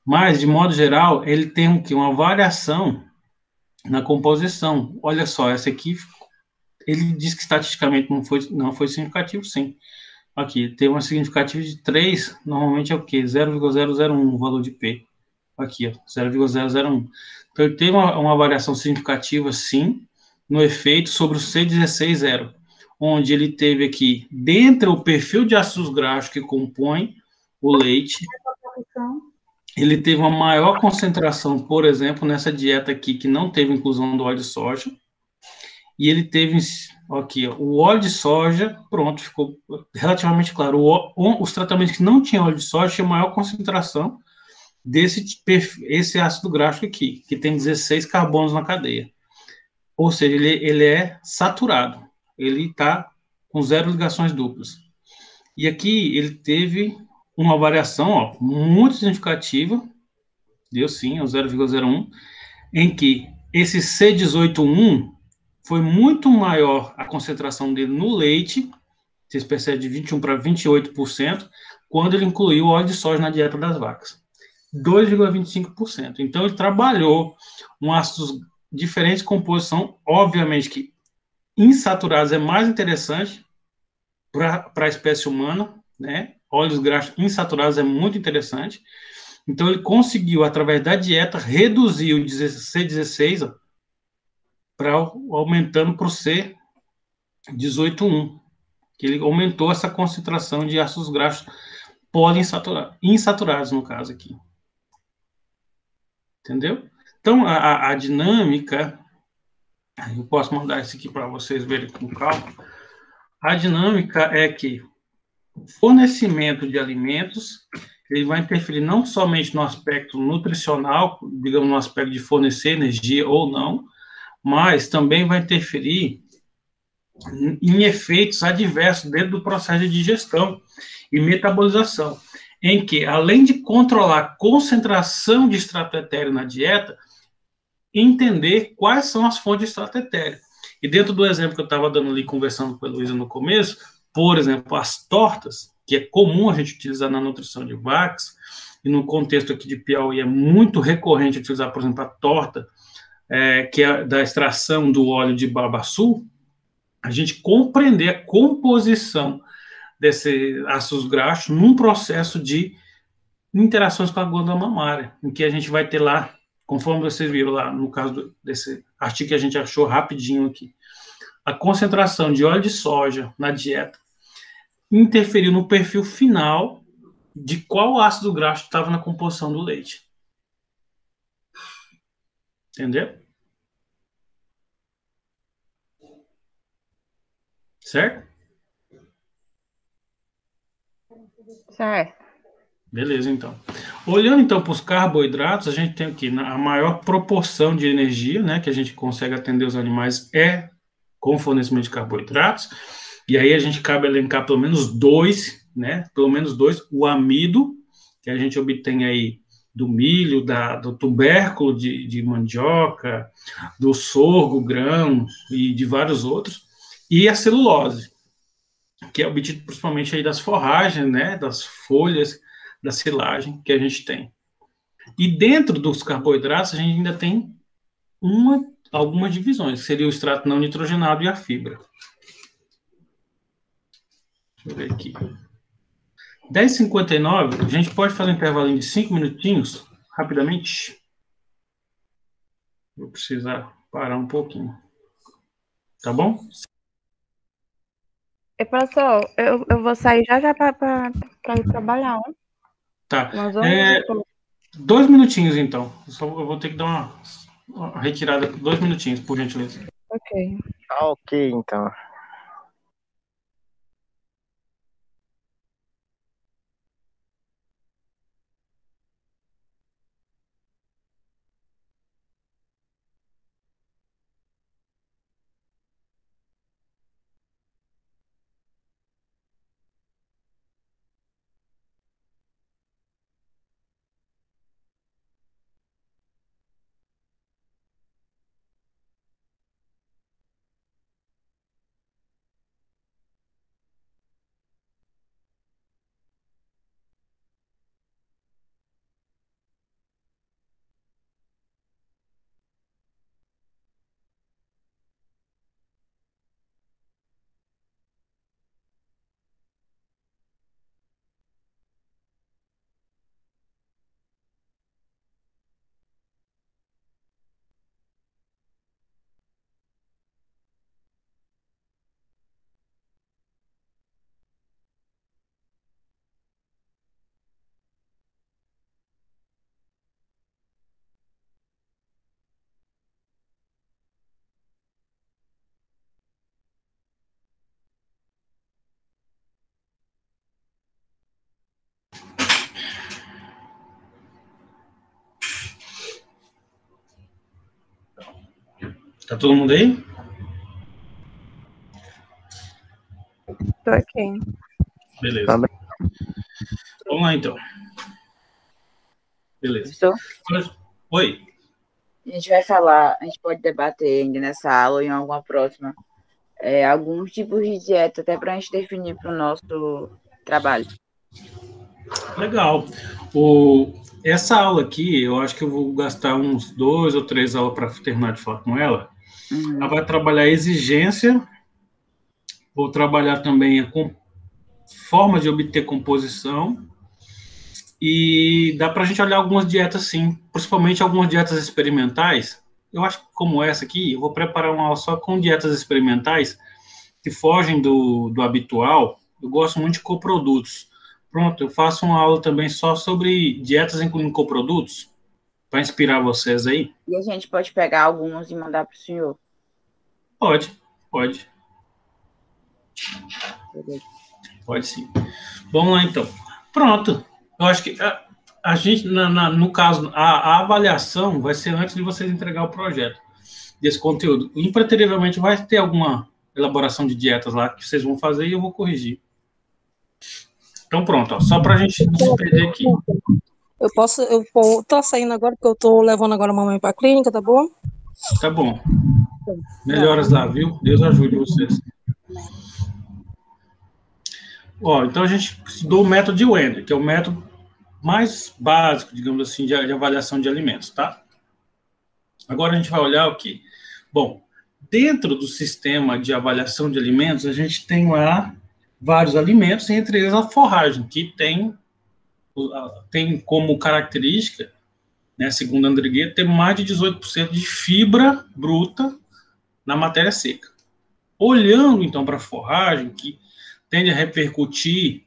Mas, de modo geral, ele tem uma variação na composição. Olha só, essa aqui, ele diz que estatisticamente não foi significativo, sim. Aqui, tem uma significativa de 3, normalmente é o quê? 0,001 o valor de P. Aqui, ó, 0,001. Então, ele teve uma variação significativa, sim, no efeito sobre o C16,0, onde ele teve aqui, dentro do perfil de ácidos graxos que compõe o leite, ele teve uma maior concentração, por exemplo, nessa dieta aqui, que não teve inclusão do óleo de soja, e ele teve aqui, ó, o óleo de soja, pronto, ficou relativamente claro. Os tratamentos que não tinham óleo de soja tinham maior concentração esse ácido graxo aqui, que tem 16 carbonos na cadeia. Ou seja, ele é saturado. Ele está com 0 ligações duplas. E aqui ele teve uma variação, ó, muito significativa, deu sim, o 0,01, em que esse C18,1 foi muito maior a concentração dele no leite, vocês percebem de 21% para 28%, quando ele incluiu o óleo de soja na dieta das vacas. 2,25%. Então, ele trabalhou um ácidos diferentes de composição, obviamente que insaturados é mais interessante para a espécie humana, né? Óleos graxos insaturados é muito interessante. Então, ele conseguiu, através da dieta, reduzir o C16, para aumentando para o C 18.1, que ele aumentou essa concentração de ácidos graxos poliinsaturados, no caso aqui. Entendeu? Então, a dinâmica, eu posso mandar isso aqui para vocês verem com calma. A dinâmica é que o fornecimento de alimentos, ele vai interferir não somente no aspecto nutricional, digamos, no aspecto de fornecer energia ou não, mas também vai interferir em efeitos adversos dentro do processo de digestão e metabolização, em que, além de controlar a concentração de extrato etéreo na dieta, entender quais são as fontes de extrato etéreo. E dentro do exemplo que eu estava dando ali, conversando com a Heloísa no começo, por exemplo, as tortas, que é comum a gente utilizar na nutrição de vacas, e no contexto aqui de Piauí é muito recorrente utilizar, por exemplo, a torta, que é da extração do óleo de babaçu, a gente compreender a composição desses ácidos graxos num processo de interações com a glândula mamária, em que a gente vai ter lá, conforme vocês viram lá no caso desse artigo que a gente achou rapidinho aqui, a concentração de óleo de soja na dieta interferiu no perfil final de qual ácido graxo estava na composição do leite. Entendeu? Certo? Certo. Beleza, então. Olhando, então, para os carboidratos, a gente tem aqui a maior proporção de energia, né, que a gente consegue atender os animais é com fornecimento de carboidratos. E aí a gente cabe elencar pelo menos dois, né, pelo menos dois, o amido, que a gente obtém aí do milho, do tubérculo de mandioca, do sorgo, grão e de vários outros, e a celulose, que é obtido principalmente aí das forragens, né, das folhas, da silagem que a gente tem. E dentro dos carboidratos, a gente ainda tem algumas divisões, que seria o extrato não nitrogenado e a fibra. Deixa eu ver aqui. 10h59, a gente pode fazer um intervalinho de 5 minutinhos, rapidamente? Vou precisar parar um pouquinho. Tá bom? E, professor, eu vou sair já para ir trabalhar, né? Tá. Umas 11h. 2 minutinhos, então. Eu vou ter que dar uma retirada. 2 minutinhos, por gentileza. Ok. Ok, então. Tá todo mundo aí? Tô aqui. Beleza. Tá bem. Vamos lá, então. Beleza. Professor, Oi. a gente vai falar, a gente pode debater ainda nessa aula ou em alguma próxima, alguns tipos de dieta, até para a gente definir para o nosso trabalho. Legal. Essa aula aqui, eu acho que eu vou gastar uns 2 ou 3 aulas para terminar de falar com ela. Ela vai trabalhar a exigência, vou trabalhar também a forma de obter composição, e dá para a gente olhar algumas dietas, sim, principalmente algumas dietas experimentais. Eu acho que como essa aqui, eu vou preparar uma aula só com dietas experimentais, que fogem do habitual, eu gosto muito de coprodutos. Pronto, eu faço uma aula também só sobre dietas incluindo coprodutos, para inspirar vocês aí. E a gente pode pegar alguns e mandar para o senhor? Pode. Beleza. Pode sim. Vamos lá, então. Pronto. Eu acho que a gente, no caso, a avaliação vai ser antes de vocês entregar o projeto desse conteúdo. Impreterivelmente vai ter alguma elaboração de dietas lá que vocês vão fazer e eu vou corrigir. Então, pronto. Ó, só para a gente não se perder aqui. Eu tô saindo agora, porque eu tô levando agora a mamãe para a clínica, tá bom? Tá bom. Melhoras lá, viu? Deus ajude vocês. Ó, então a gente estudou o método de Wender, que é o método mais básico, digamos assim, de avaliação de alimentos, tá? Agora a gente vai olhar o quê? Bom, dentro do sistema de avaliação de alimentos, a gente tem lá vários alimentos, entre eles a forragem, que tem como característica, né, segundo André Guia, ter mais de 18% de fibra bruta na matéria seca. Olhando, então, para a forragem, que tende a repercutir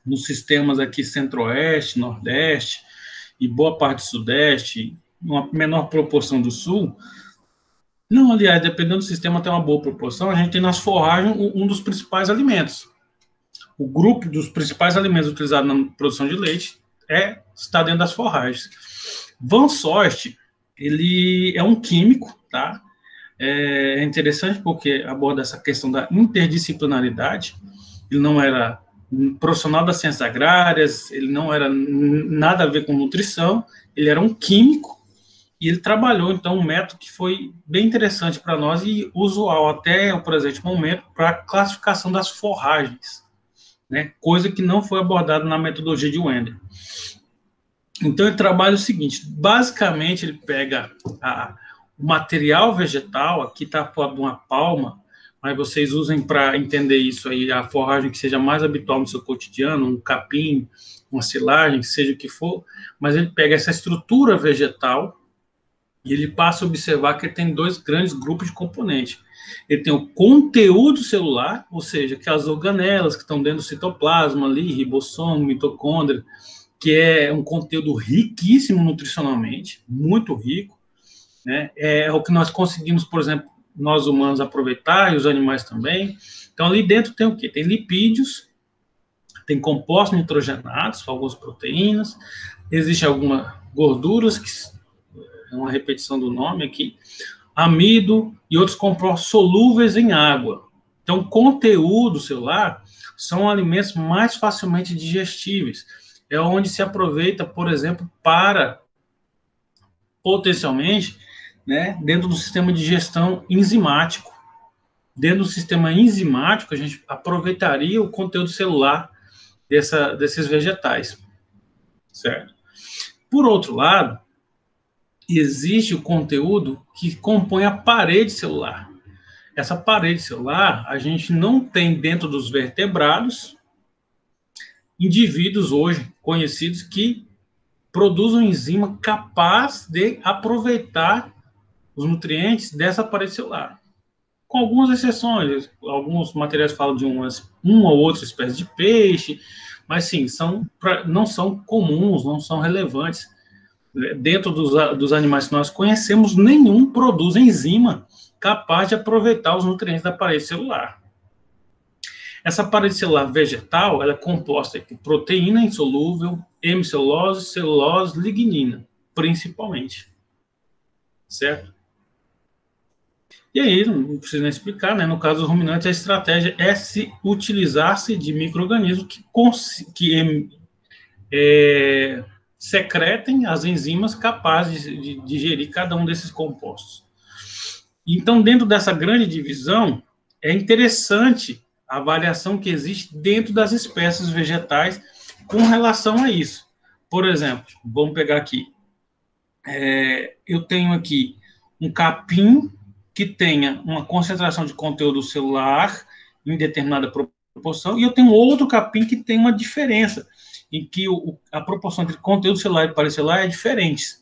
nos sistemas aqui centro-oeste, nordeste e boa parte do sudeste, uma menor proporção do sul. Não, aliás, dependendo do sistema, tem uma boa proporção. A gente tem nas forragens um dos principais alimentos. O grupo dos principais alimentos utilizados na produção de leite está dentro das forragens. Van Soest, ele é um químico, tá? É interessante porque aborda essa questão da interdisciplinaridade. Ele não era profissional das ciências agrárias, ele não era nada a ver com nutrição, ele era um químico e ele trabalhou, então, um método que foi bem interessante para nós e usual até o presente momento para a classificação das forragens, né? Coisa que não foi abordada na metodologia de Wender. Então, ele trabalha o seguinte, basicamente, ele pega o material vegetal, aqui está a foto de uma palma, mas vocês usem para entender isso aí, a forragem que seja mais habitual no seu cotidiano, um capim, uma silagem, seja o que for, mas ele pega essa estrutura vegetal e ele passa a observar que ele tem dois grandes grupos de componentes. Ele tem o conteúdo celular, ou seja, que as organelas que estão dentro do citoplasma ali, ribossomo, mitocôndria, que é um conteúdo riquíssimo nutricionalmente, muito rico, né? É o que nós conseguimos, por exemplo, nós humanos aproveitar e os animais também. Então, ali dentro tem o quê? Tem lipídios, tem compostos nitrogenados, algumas proteínas, existe algumas gorduras, que é uma repetição do nome aqui, amido e outros compostos solúveis em água. Então, conteúdo celular são alimentos mais facilmente digestíveis. É onde se aproveita, por exemplo, para, potencialmente, né, dentro do sistema de digestão enzimático. Dentro do sistema enzimático, a gente aproveitaria o conteúdo celular desses vegetais, certo? Por outro lado, existe o conteúdo que compõe a parede celular. Essa parede celular, a gente não tem dentro dos vertebrados indivíduos hoje conhecidos que produzem uma enzima capaz de aproveitar os nutrientes dessa parede celular. Com algumas exceções, alguns materiais falam de uma ou outra espécie de peixe, mas sim, não são comuns, não são relevantes. Dentro dos animais que nós conhecemos, nenhum produz enzima capaz de aproveitar os nutrientes da parede celular. Essa parede celular vegetal, ela é composta de proteína insolúvel, hemicelulose, celulose, lignina, principalmente. Certo? E aí, não precisa nem explicar, né? No caso dos ruminantes, a estratégia é utilizar-se de micro-organismos que secretem as enzimas capazes de digerir cada um desses compostos. Então, dentro dessa grande divisão, é interessante a variação que existe dentro das espécies vegetais com relação a isso. Por exemplo, vamos pegar aqui. Eu tenho aqui um capim que tenha uma concentração de conteúdo celular em determinada proporção, e eu tenho outro capim que tem uma diferença, em que a proporção entre conteúdo celular e parede celular é diferente.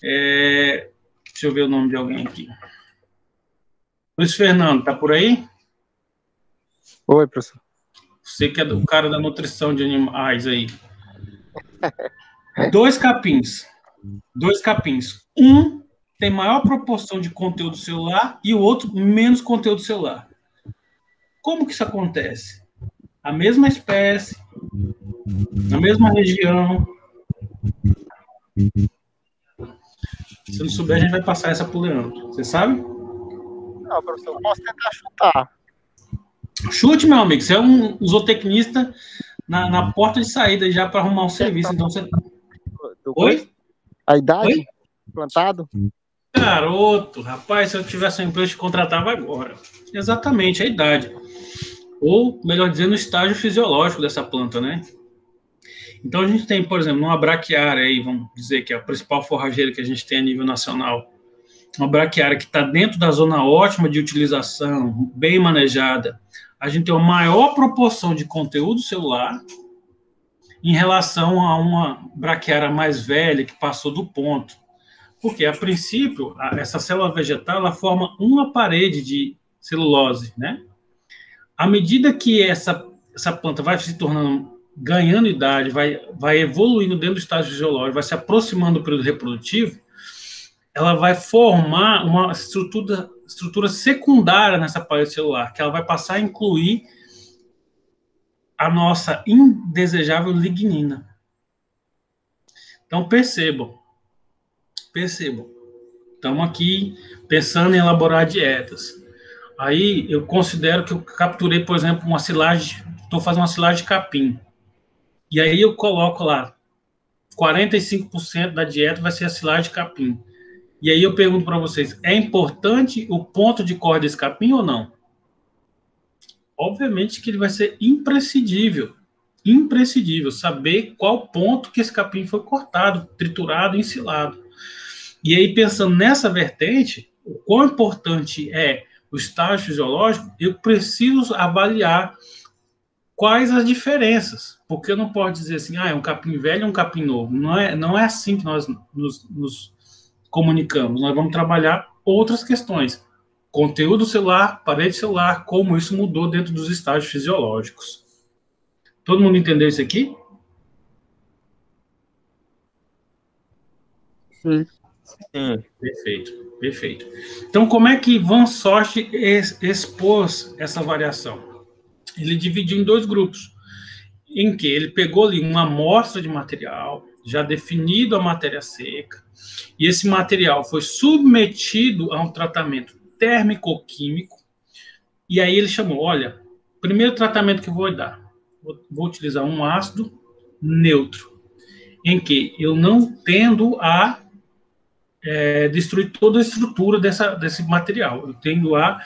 Deixa eu ver o nome de alguém aqui. Luiz Fernando, está por aí? Oi, professor. Você que é o cara da nutrição de animais aí. 2 capins. Um tem maior proporção de conteúdo celular e o outro menos conteúdo celular. Como que isso acontece? A mesma espécie, na mesma região. Se não souber, a gente vai passar essa pro Leandro. Você sabe? Não, professor, eu posso tentar chutar. Chute, meu amigo. Você é um zootecnista na porta de saída já para arrumar um serviço. Então você... Oi? A idade? Oi? Plantado? Garoto, rapaz, se eu tivesse uma empresa, eu te contratava agora. Exatamente, a idade. Ou, melhor dizendo, o estágio fisiológico dessa planta, né? Então, a gente tem, por exemplo, uma braquiária aí, vamos dizer que é a principal forrageira que a gente tem a nível nacional, uma braquiária que está dentro da zona ótima de utilização, bem manejada, a gente tem uma maior proporção de conteúdo celular em relação a uma braquiária mais velha que passou do ponto. Porque, a princípio, essa célula vegetal ela forma uma parede de celulose, né? À medida que essa planta vai se tornando, ganhando idade, vai evoluindo dentro do estágio fisiológico, vai se aproximando do período reprodutivo, ela vai formar uma estrutura secundária nessa parede celular, que ela vai passar a incluir a nossa indesejável lignina. Então, percebam. Estamos aqui pensando em elaborar dietas. Aí eu considero que eu capturei, por exemplo, uma silagem, estou fazendo uma silagem de capim. E aí eu coloco lá, 45% da dieta vai ser a silagem de capim. E aí eu pergunto para vocês, é importante o ponto de corte desse capim ou não? Obviamente que ele vai ser imprescindível saber qual ponto que esse capim foi cortado, triturado, ensilado. E aí, pensando nessa vertente, o quão importante é o estágio fisiológico, eu preciso avaliar quais as diferenças, porque eu não posso dizer assim, é um capim velho ou um capim novo. Não é assim que nós nos comunicamos. Nós vamos trabalhar outras questões. Conteúdo celular, parede celular, como isso mudou dentro dos estágios fisiológicos. Todo mundo entendeu isso aqui? Sim. Perfeito. Então, como é que Van Sort expôs essa variação? Ele dividiu em 2 grupos, em que ele pegou ali uma amostra de material, já definido a matéria seca, e esse material foi submetido a um tratamento térmico-químico, e aí ele chamou, olha, primeiro tratamento que eu vou dar, vou utilizar um ácido neutro, em que eu não tendo a destruir toda a estrutura desse material. Eu tendo a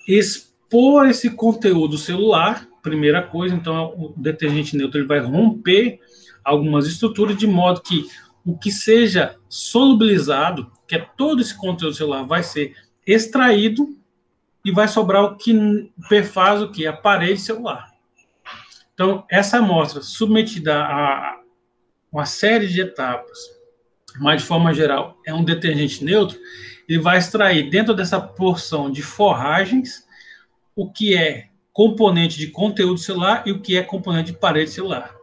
expor esse conteúdo celular, primeira coisa, então o detergente neutro ele vai romper algumas estruturas de modo que o que seja solubilizado, que é todo esse conteúdo celular, vai ser extraído e vai sobrar o que perfaz o que? A parede celular. Então, essa amostra submetida a uma série de etapas, mas de forma geral é um detergente neutro, ele vai extrair dentro dessa porção de forragens o que é componente de conteúdo celular e o que é componente de parede celular.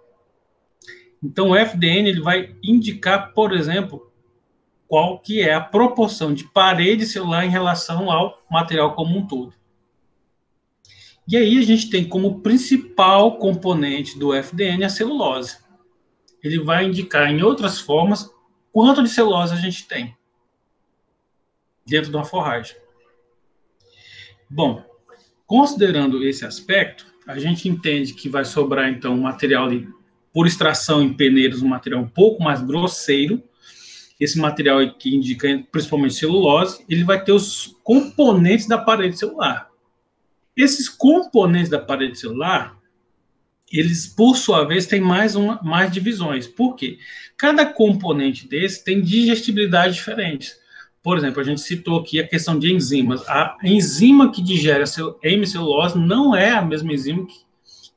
Então o FDN ele vai indicar, por exemplo, qual que é a proporção de parede celular em relação ao material como um todo. E aí a gente tem como principal componente do FDN a celulose. Ele vai indicar em outras formas quanto de celulose a gente tem dentro de uma forragem. Bom, considerando esse aspecto, a gente entende que vai sobrar, então, um material ali, por extração em peneiros, um material um pouco mais grosseiro. Esse material que indica principalmente celulose, ele vai ter os componentes da parede celular. Esses componentes da parede celular, eles, por sua vez, têm mais divisões. Por quê? Cada componente desse tem digestibilidade diferente. Por exemplo, a gente citou aqui a questão de enzimas. A enzima que digere a hemicelulose não é a mesma enzima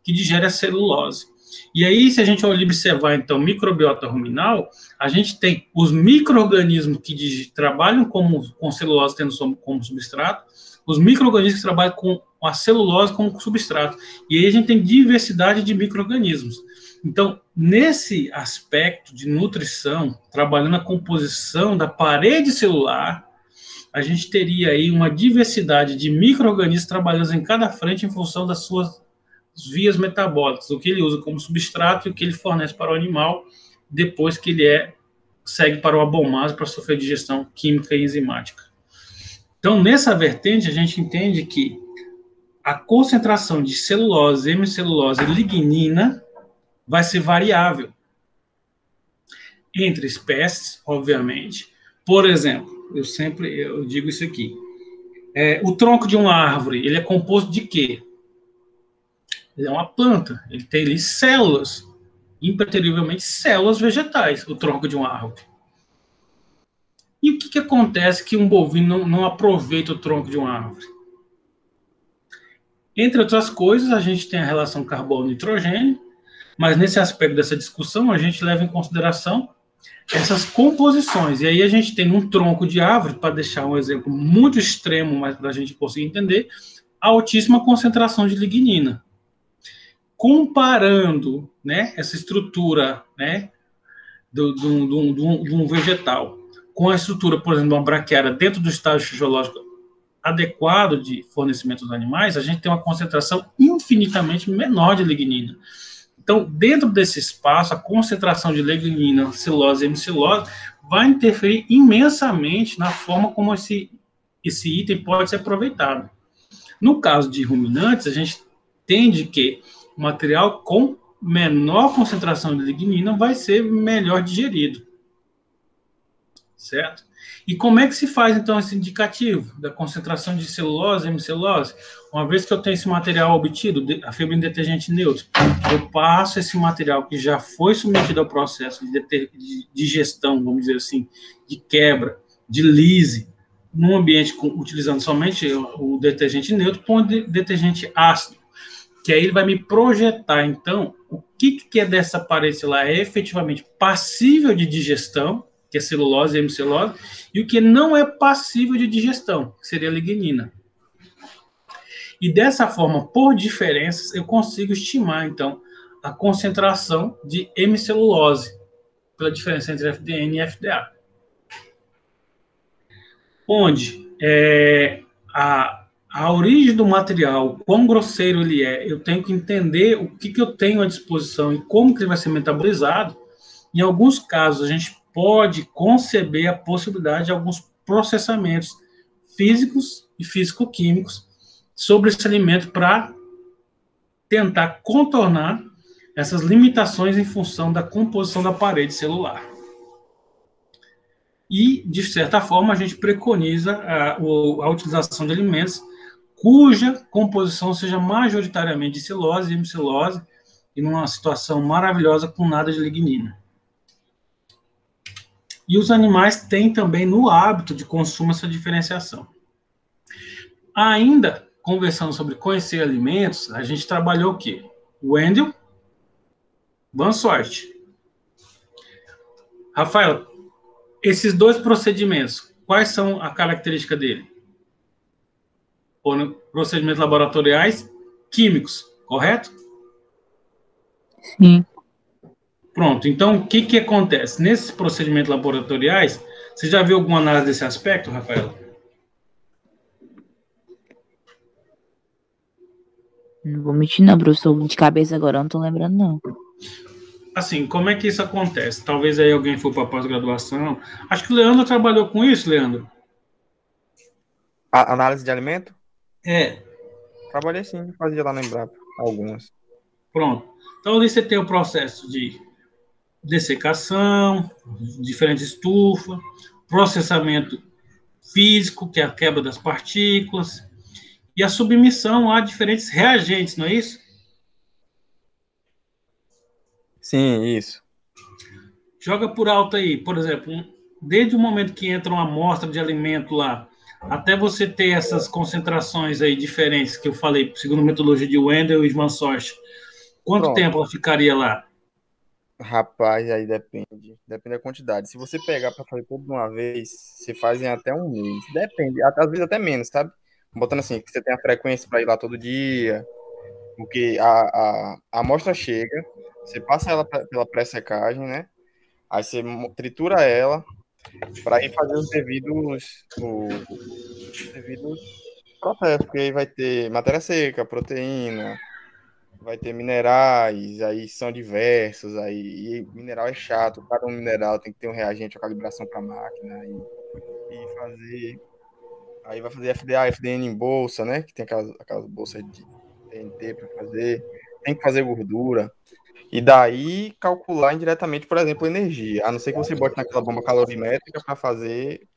que digere a celulose. E aí, se a gente observar, então, microbiota ruminal, a gente tem os micro-organismos que trabalham com celulose tendo como substrato, os micro-organismos que trabalham com a celulose como substrato. E aí a gente tem diversidade de micro-organismos. Então, nesse aspecto de nutrição, trabalhando a composição da parede celular, a gente teria aí uma diversidade de micro-organismos trabalhando em cada frente em função das suas vias metabólicas, o que ele usa como substrato e o que ele fornece para o animal depois que ele segue para o abomaso para sofrer digestão química e enzimática. Então, nessa vertente, a gente entende que a concentração de celulose, hemicelulose e lignina vai ser variável entre espécies, obviamente. Por exemplo, eu digo isso aqui. O tronco de uma árvore, ele é composto de quê? Ele é uma planta. Ele tem ali células, impreterivelmente células vegetais, o tronco de uma árvore. E o que acontece que um bovino não aproveita o tronco de uma árvore? Entre outras coisas, a gente tem a relação carbono-nitrogênio, mas nesse aspecto dessa discussão, a gente leva em consideração essas composições. E aí a gente tem um tronco de árvore, para deixar um exemplo muito extremo, mas para a gente conseguir entender, a altíssima concentração de lignina. Comparando, né, essa estrutura, né, de um vegetal com a estrutura, por exemplo, de uma braquiária dentro do estágio fisiológico adequado de fornecimento dos animais, a gente tem uma concentração infinitamente menor de lignina. Então, dentro desse espaço, a concentração de lignina, celulose e hemicelulose vai interferir imensamente na forma como esse item pode ser aproveitado. No caso de ruminantes, a gente entende que o material com menor concentração de lignina vai ser melhor digerido. Certo? E como é que se faz, então, esse indicativo da concentração de celulose e hemicelulose? Uma vez que eu tenho esse material obtido, a fibra em detergente neutro, eu passo esse material que já foi submetido ao processo de digestão, vamos dizer assim, de quebra, de lise, num ambiente utilizando somente o detergente neutro, com detergente ácido, que aí ele vai me projetar, então, o que é dessa parede celular é efetivamente passível de digestão, que é celulose e hemicelulose, e o que não é passível de digestão, que seria a lignina. E dessa forma, por diferenças, eu consigo estimar, então, a concentração de hemicelulose, pela diferença entre FDN e FDA. Onde a origem do material, quão grosseiro ele é, eu tenho que entender o que eu tenho à disposição e como que ele vai ser metabolizado. Em alguns casos, a gente pode conceber a possibilidade de alguns processamentos físicos e físico-químicos sobre esse alimento para tentar contornar essas limitações em função da composição da parede celular. E, de certa forma, a gente preconiza a utilização de alimentos cuja composição seja majoritariamente de celulose e hemicelulose e numa situação maravilhosa com nada de lignina. E os animais têm também no hábito de consumo essa diferenciação. Ainda, conversando sobre conhecer alimentos, a gente trabalhou o quê? Wendel, boa sorte. Rafael, esses dois procedimentos, quais são a característica dele? Foram procedimentos laboratoriais químicos, correto? Sim. Pronto, então o que acontece? Nesses procedimentos laboratoriais, você já viu alguma análise desse aspecto, Rafael? Não vou mentir não, professor, de cabeça agora, eu não tô lembrando não. Assim, como é que isso acontece? Talvez aí alguém for para pós-graduação. Acho que o Leandro trabalhou com isso, Leandro. A análise de alimento? É. Trabalhei sim, fazia lá no Embrapa, algumas. Pronto. Então, ali você tem o processo de dessecação, diferentes estufas, processamento físico, que é a quebra das partículas, e a submissão a diferentes reagentes, não é isso? Sim, isso. Joga por alto aí, por exemplo, desde o momento que entra uma amostra de alimento lá, até você ter essas concentrações aí diferentes que eu falei, segundo a metodologia de Wendel e Smansorch, quanto Pronto. tempo ela ficaria lá? Rapaz, aí depende. Depende da quantidade. Se você pegar para fazer tudo de uma vez, você faz em até um mês. Depende, às vezes até menos, sabe? botando assim, que você tem a frequência para ir lá todo dia, porque a amostra chega, você passa ela pela pré-secagem, né? Aí você tritura ela para ir fazer os devidos processos, porque aí vai ter matéria seca, proteína, vai ter minerais, aí são diversos, aí e mineral é chato, cada um mineral tem que ter um reagente, uma calibração para a máquina, e fazer. Aí vai fazer FDA, FDN em bolsa, né? Que tem aquelas bolsas de TNT para fazer. Tem que fazer gordura. E daí calcular indiretamente, por exemplo, energia. A não ser que você bote naquela bomba calorimétrica para fazer,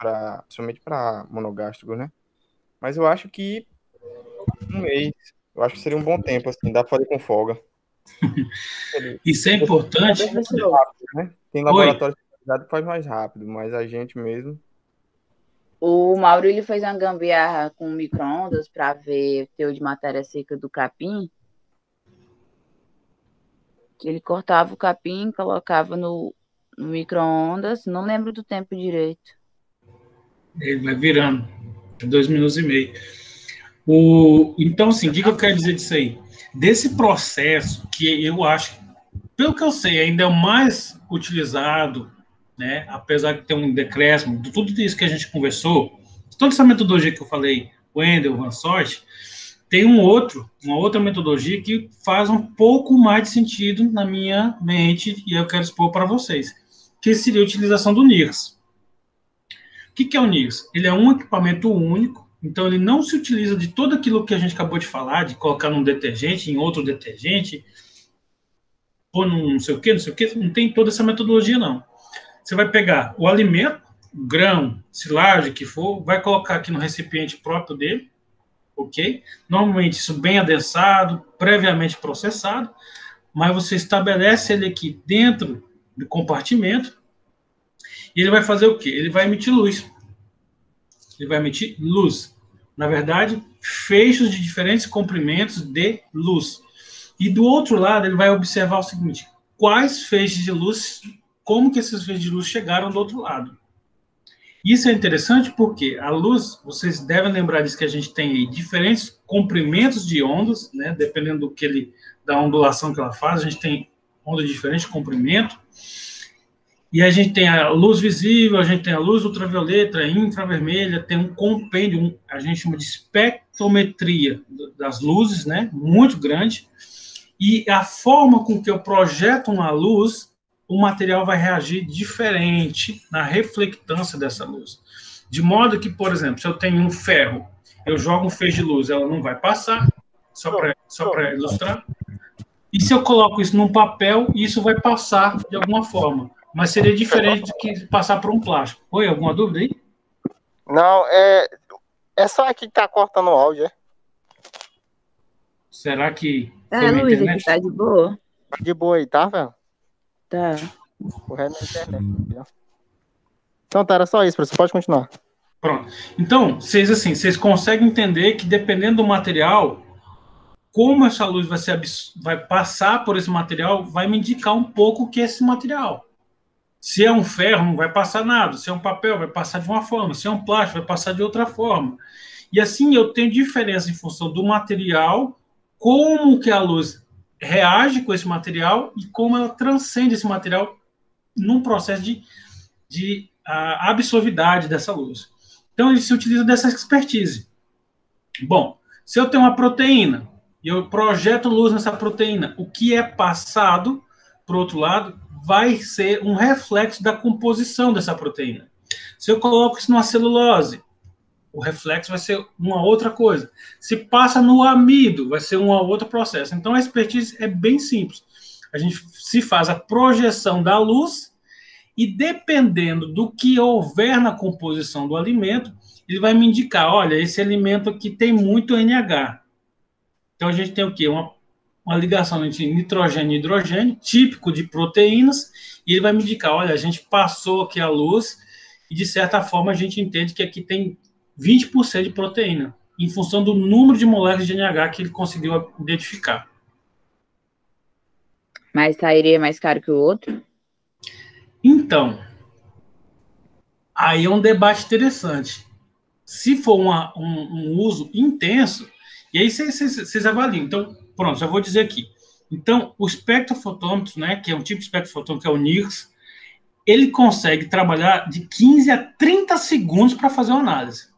principalmente para monogástricos, né? Mas eu acho que um mês, eu acho que seria um bom tempo, assim, dá para fazer com folga. Isso é Ô, importante. professor, Né? Tem Oi. laboratório especializado que faz mais rápido, mas a gente mesmo. o Mauro ele fez uma gambiarra com micro-ondas para ver o teor de matéria seca do capim. Que ele cortava o capim, colocava no micro-ondas. Não lembro do tempo direito. Ele vai virando. 2 minutos e meio. Então, assim, o que eu quero dizer disso aí? Desse processo que eu acho, pelo que eu sei, ainda é o mais utilizado, né? Apesar de ter um decréscimo, de tudo isso que a gente conversou, toda essa metodologia que eu falei, Wendel, Van Sort, tem uma outra metodologia que faz um pouco mais de sentido na minha mente e eu quero expor para vocês, que seria a utilização do NIRS. O que é o NIRS? Ele é um equipamento único, então ele não se utiliza de tudo aquilo que a gente acabou de falar, de colocar num detergente, em outro detergente, pôr num não sei o quê, não tem toda essa metodologia, não. Você vai pegar o alimento, grão, silagem, que for, vai colocar aqui no recipiente próprio dele, ok? Normalmente isso bem adensado, previamente processado, mas você estabelece ele aqui dentro do compartimento e ele vai fazer o quê? Ele vai emitir luz. Ele vai emitir luz. Na verdade, feixes de diferentes comprimentos de luz. E do outro lado, ele vai observar o seguinte: quais feixes de luz, como que esses feixes de luz chegaram do outro lado. Isso é interessante porque a luz, vocês devem lembrar disso que a gente tem aí diferentes comprimentos de ondas, né? Dependendo da ondulação que ela faz, a gente tem onda de diferente comprimento. E a gente tem a luz visível, a gente tem a luz ultravioleta, infravermelha, tem um compêndio, a gente chama de espectrometria das luzes, né? Muito grande. E a forma com que eu projeto uma luz, o material vai reagir diferente na reflectância dessa luz. De modo que, por exemplo, se eu tenho um ferro, eu jogo um feixe de luz, ela não vai passar, só para ilustrar. E se eu coloco isso num papel, isso vai passar de alguma forma. Mas seria diferente do que passar por um plástico. Oi, alguma dúvida aí? Não, é só aqui que tá cortando o áudio, é? Será que Tá, Luiz, aqui tá de boa? De boa aí, tá, velho? Tá. O resto na internet. Viu? Então, tá, era só isso, professor. Pode continuar. Pronto. Então, vocês conseguem entender que dependendo do material, como essa luz vai passar por esse material, vai me indicar um pouco o que é esse material. Se é um ferro, não vai passar nada. Se é um papel, vai passar de uma forma. Se é um plástico, vai passar de outra forma. E assim eu tenho diferença em função do material, como que a luz reage com esse material e como ela transcende esse material num processo de absorvidade dessa luz. Então, ele se utiliza dessa expertise. Bom, se eu tenho uma proteína e eu projeto luz nessa proteína, o que é passado para o outro lado vai ser um reflexo da composição dessa proteína. Se eu coloco isso numa celulose, o reflexo vai ser uma outra coisa. Se passa no amido, vai ser um outro processo. Então, a expertise é bem simples. A gente se faz a projeção da luz e, dependendo do que houver na composição do alimento, ele vai me indicar, olha, esse alimento aqui tem muito NH. Então, a gente tem o quê? Uma ligação entre nitrogênio e hidrogênio, típico de proteínas, e ele vai me indicar, olha, a gente passou aqui a luz e, de certa forma, a gente entende que aqui tem 20% de proteína, em função do número de moléculas de NH que ele conseguiu identificar. Mas sairia mais caro que o outro? Então, aí é um debate interessante. Se for um uso intenso, e aí vocês avaliam. Então, pronto, já vou dizer aqui. Então, o espectrofotômetro, né, que é um tipo de espectrofotômetro, que é o NIRS, ele consegue trabalhar de 15 a 30 segundos para fazer uma análise.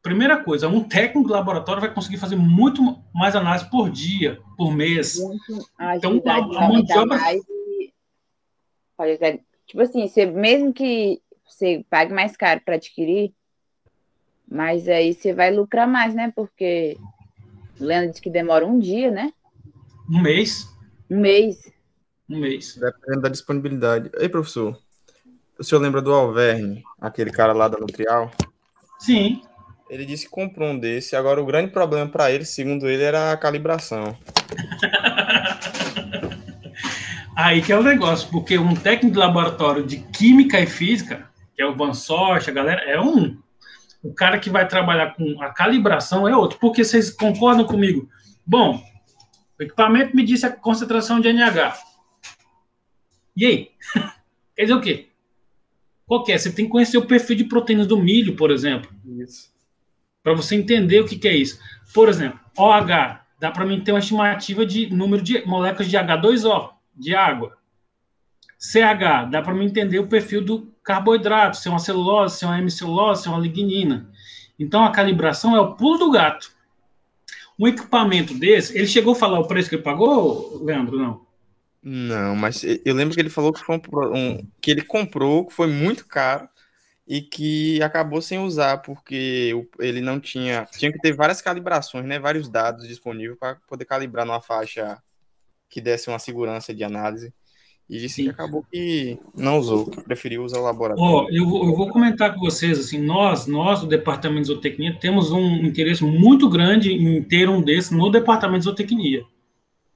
Primeira coisa, um técnico do laboratório vai conseguir fazer muito mais análise por dia, por mês. A Então, agilidade vai a mão de aumentar obra... mais e pode até, tipo assim, mesmo que você pague mais caro para adquirir, mas aí você vai lucrar mais, né? Porque o Leandro disse que demora um dia, né? Um mês. Um mês. Um mês. Dependendo da disponibilidade. Ei, professor, o senhor lembra do Alverne, aquele cara lá da Nutrial? Sim. Ele disse que comprou um desse. Agora, o grande problema para ele, segundo ele, era a calibração. Aí que é o negócio, porque um técnico de laboratório de química e física, que é o Van Sorte, a galera, é um. O cara que vai trabalhar com a calibração é outro. Porque vocês concordam comigo? Bom, o equipamento me disse a concentração de NH. E aí? Quer dizer o quê? Qual que é? Você tem que conhecer o perfil de proteínas do milho, por exemplo. Isso. Para você entender o que é isso. Por exemplo, OH. Dá para mim ter uma estimativa de número de moléculas de H2O, de água. CH. Dá para mim entender o perfil do carboidrato, se é uma celulose, se é uma hemicelulose, se é uma lignina. Então, a calibração é o pulo do gato. Um equipamento desse, ele chegou a falar o preço que ele pagou, Leandro? Não. Não, mas eu lembro que ele falou que foi que ele comprou, que foi muito caro e que acabou sem usar, porque ele não tinha que ter várias calibrações, né? Vários dados disponíveis para poder calibrar numa faixa que desse uma segurança de análise. E disse Sim. que acabou que não usou, que preferiu usar o laboratório. Eu vou comentar com vocês, assim, nós do Departamento de Zootecnia temos um interesse muito grande em ter um desses no Departamento de Zootecnia.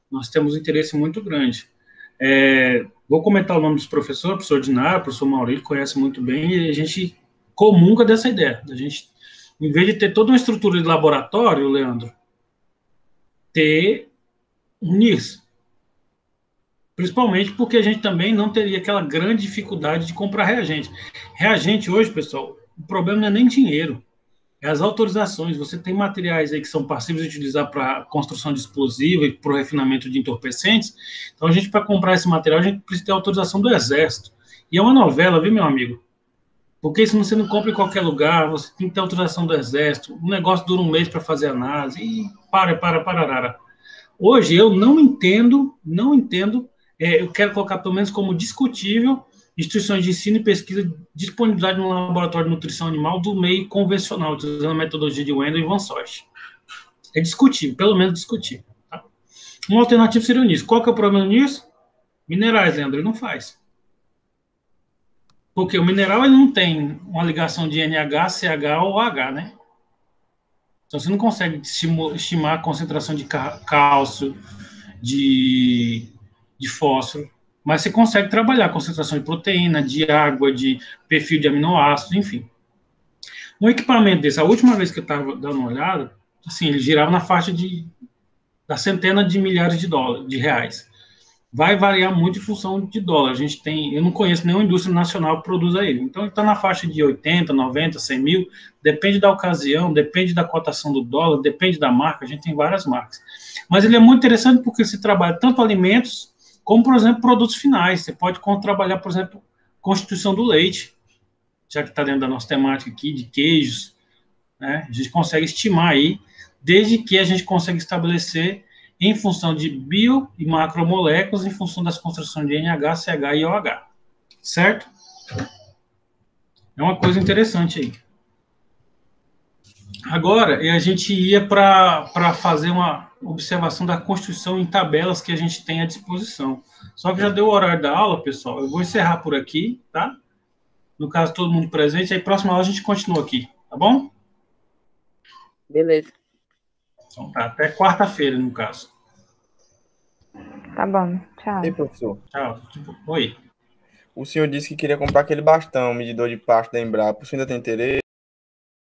Nós temos um interesse muito grande. Vou comentar o nome dos professores, o professor Dinário, o professor Maurício, conhece muito bem, e a gente comunga dessa ideia. A gente, em vez de ter toda uma estrutura de laboratório, Leandro, ter um NIRS. Principalmente porque a gente também não teria aquela grande dificuldade de comprar reagente. Reagente hoje, pessoal, o problema não é nem dinheiro, é as autorizações. Você tem materiais aí que são passíveis de utilizar para construção de explosivo e para o refinamento de entorpecentes. Então, a gente, para comprar esse material, a gente precisa ter autorização do Exército. E é uma novela, viu, meu amigo? Porque isso você não compra em qualquer lugar, você tem que ter autorização do Exército. O negócio dura um mês para fazer análise. E para. Hoje, eu não entendo, eu quero colocar pelo menos como discutível instituições de ensino e pesquisa disponibilidade no laboratório de nutrição animal do meio convencional, utilizando a metodologia de Wendel e Van Sorte. É discutível, pelo menos discutível. Tá? Uma alternativa seria nisso. Qual que é o problema nisso? Minerais, Leandro, ele não faz. Porque o mineral ele não tem uma ligação de NH, CH ou H, né? Então você não consegue estimar a concentração de cálcio, de fósforo, mas você consegue trabalhar a concentração de proteína, de água, de perfil de aminoácidos, enfim. Um equipamento desse, a última vez que eu estava dando uma olhada, assim, ele girava na faixa da centena de milhares de reais. Vai variar muito em função de dólar. Eu não conheço nenhuma indústria nacional que produza ele. Então, ele está na faixa de 80, 90, 100 mil, depende da ocasião, depende da cotação do dólar, depende da marca, a gente tem várias marcas. Mas ele é muito interessante porque se trabalha tanto alimentos, como, por exemplo, produtos finais. Você pode trabalhar, por exemplo, constituição do leite, já que está dentro da nossa temática aqui, de queijos, né? A gente consegue estimar aí, desde que a gente consiga estabelecer em função de bio e macromoléculas, em função das construções de NH, CH e OH. Certo? É uma coisa interessante aí. Agora, a gente ia para fazer uma observação da constituição em tabelas que a gente tem à disposição. Só que já deu o horário da aula, pessoal. Eu vou encerrar por aqui, tá? No caso, todo mundo presente. Aí, próxima aula, a gente continua aqui, tá bom? Beleza. Então, tá. Até quarta-feira, no caso. Tá bom, tchau. Ei, professor. Tchau. Oi. O senhor disse que queria comprar aquele bastão, medidor de pasto da Embrapa. O senhor ainda tem interesse?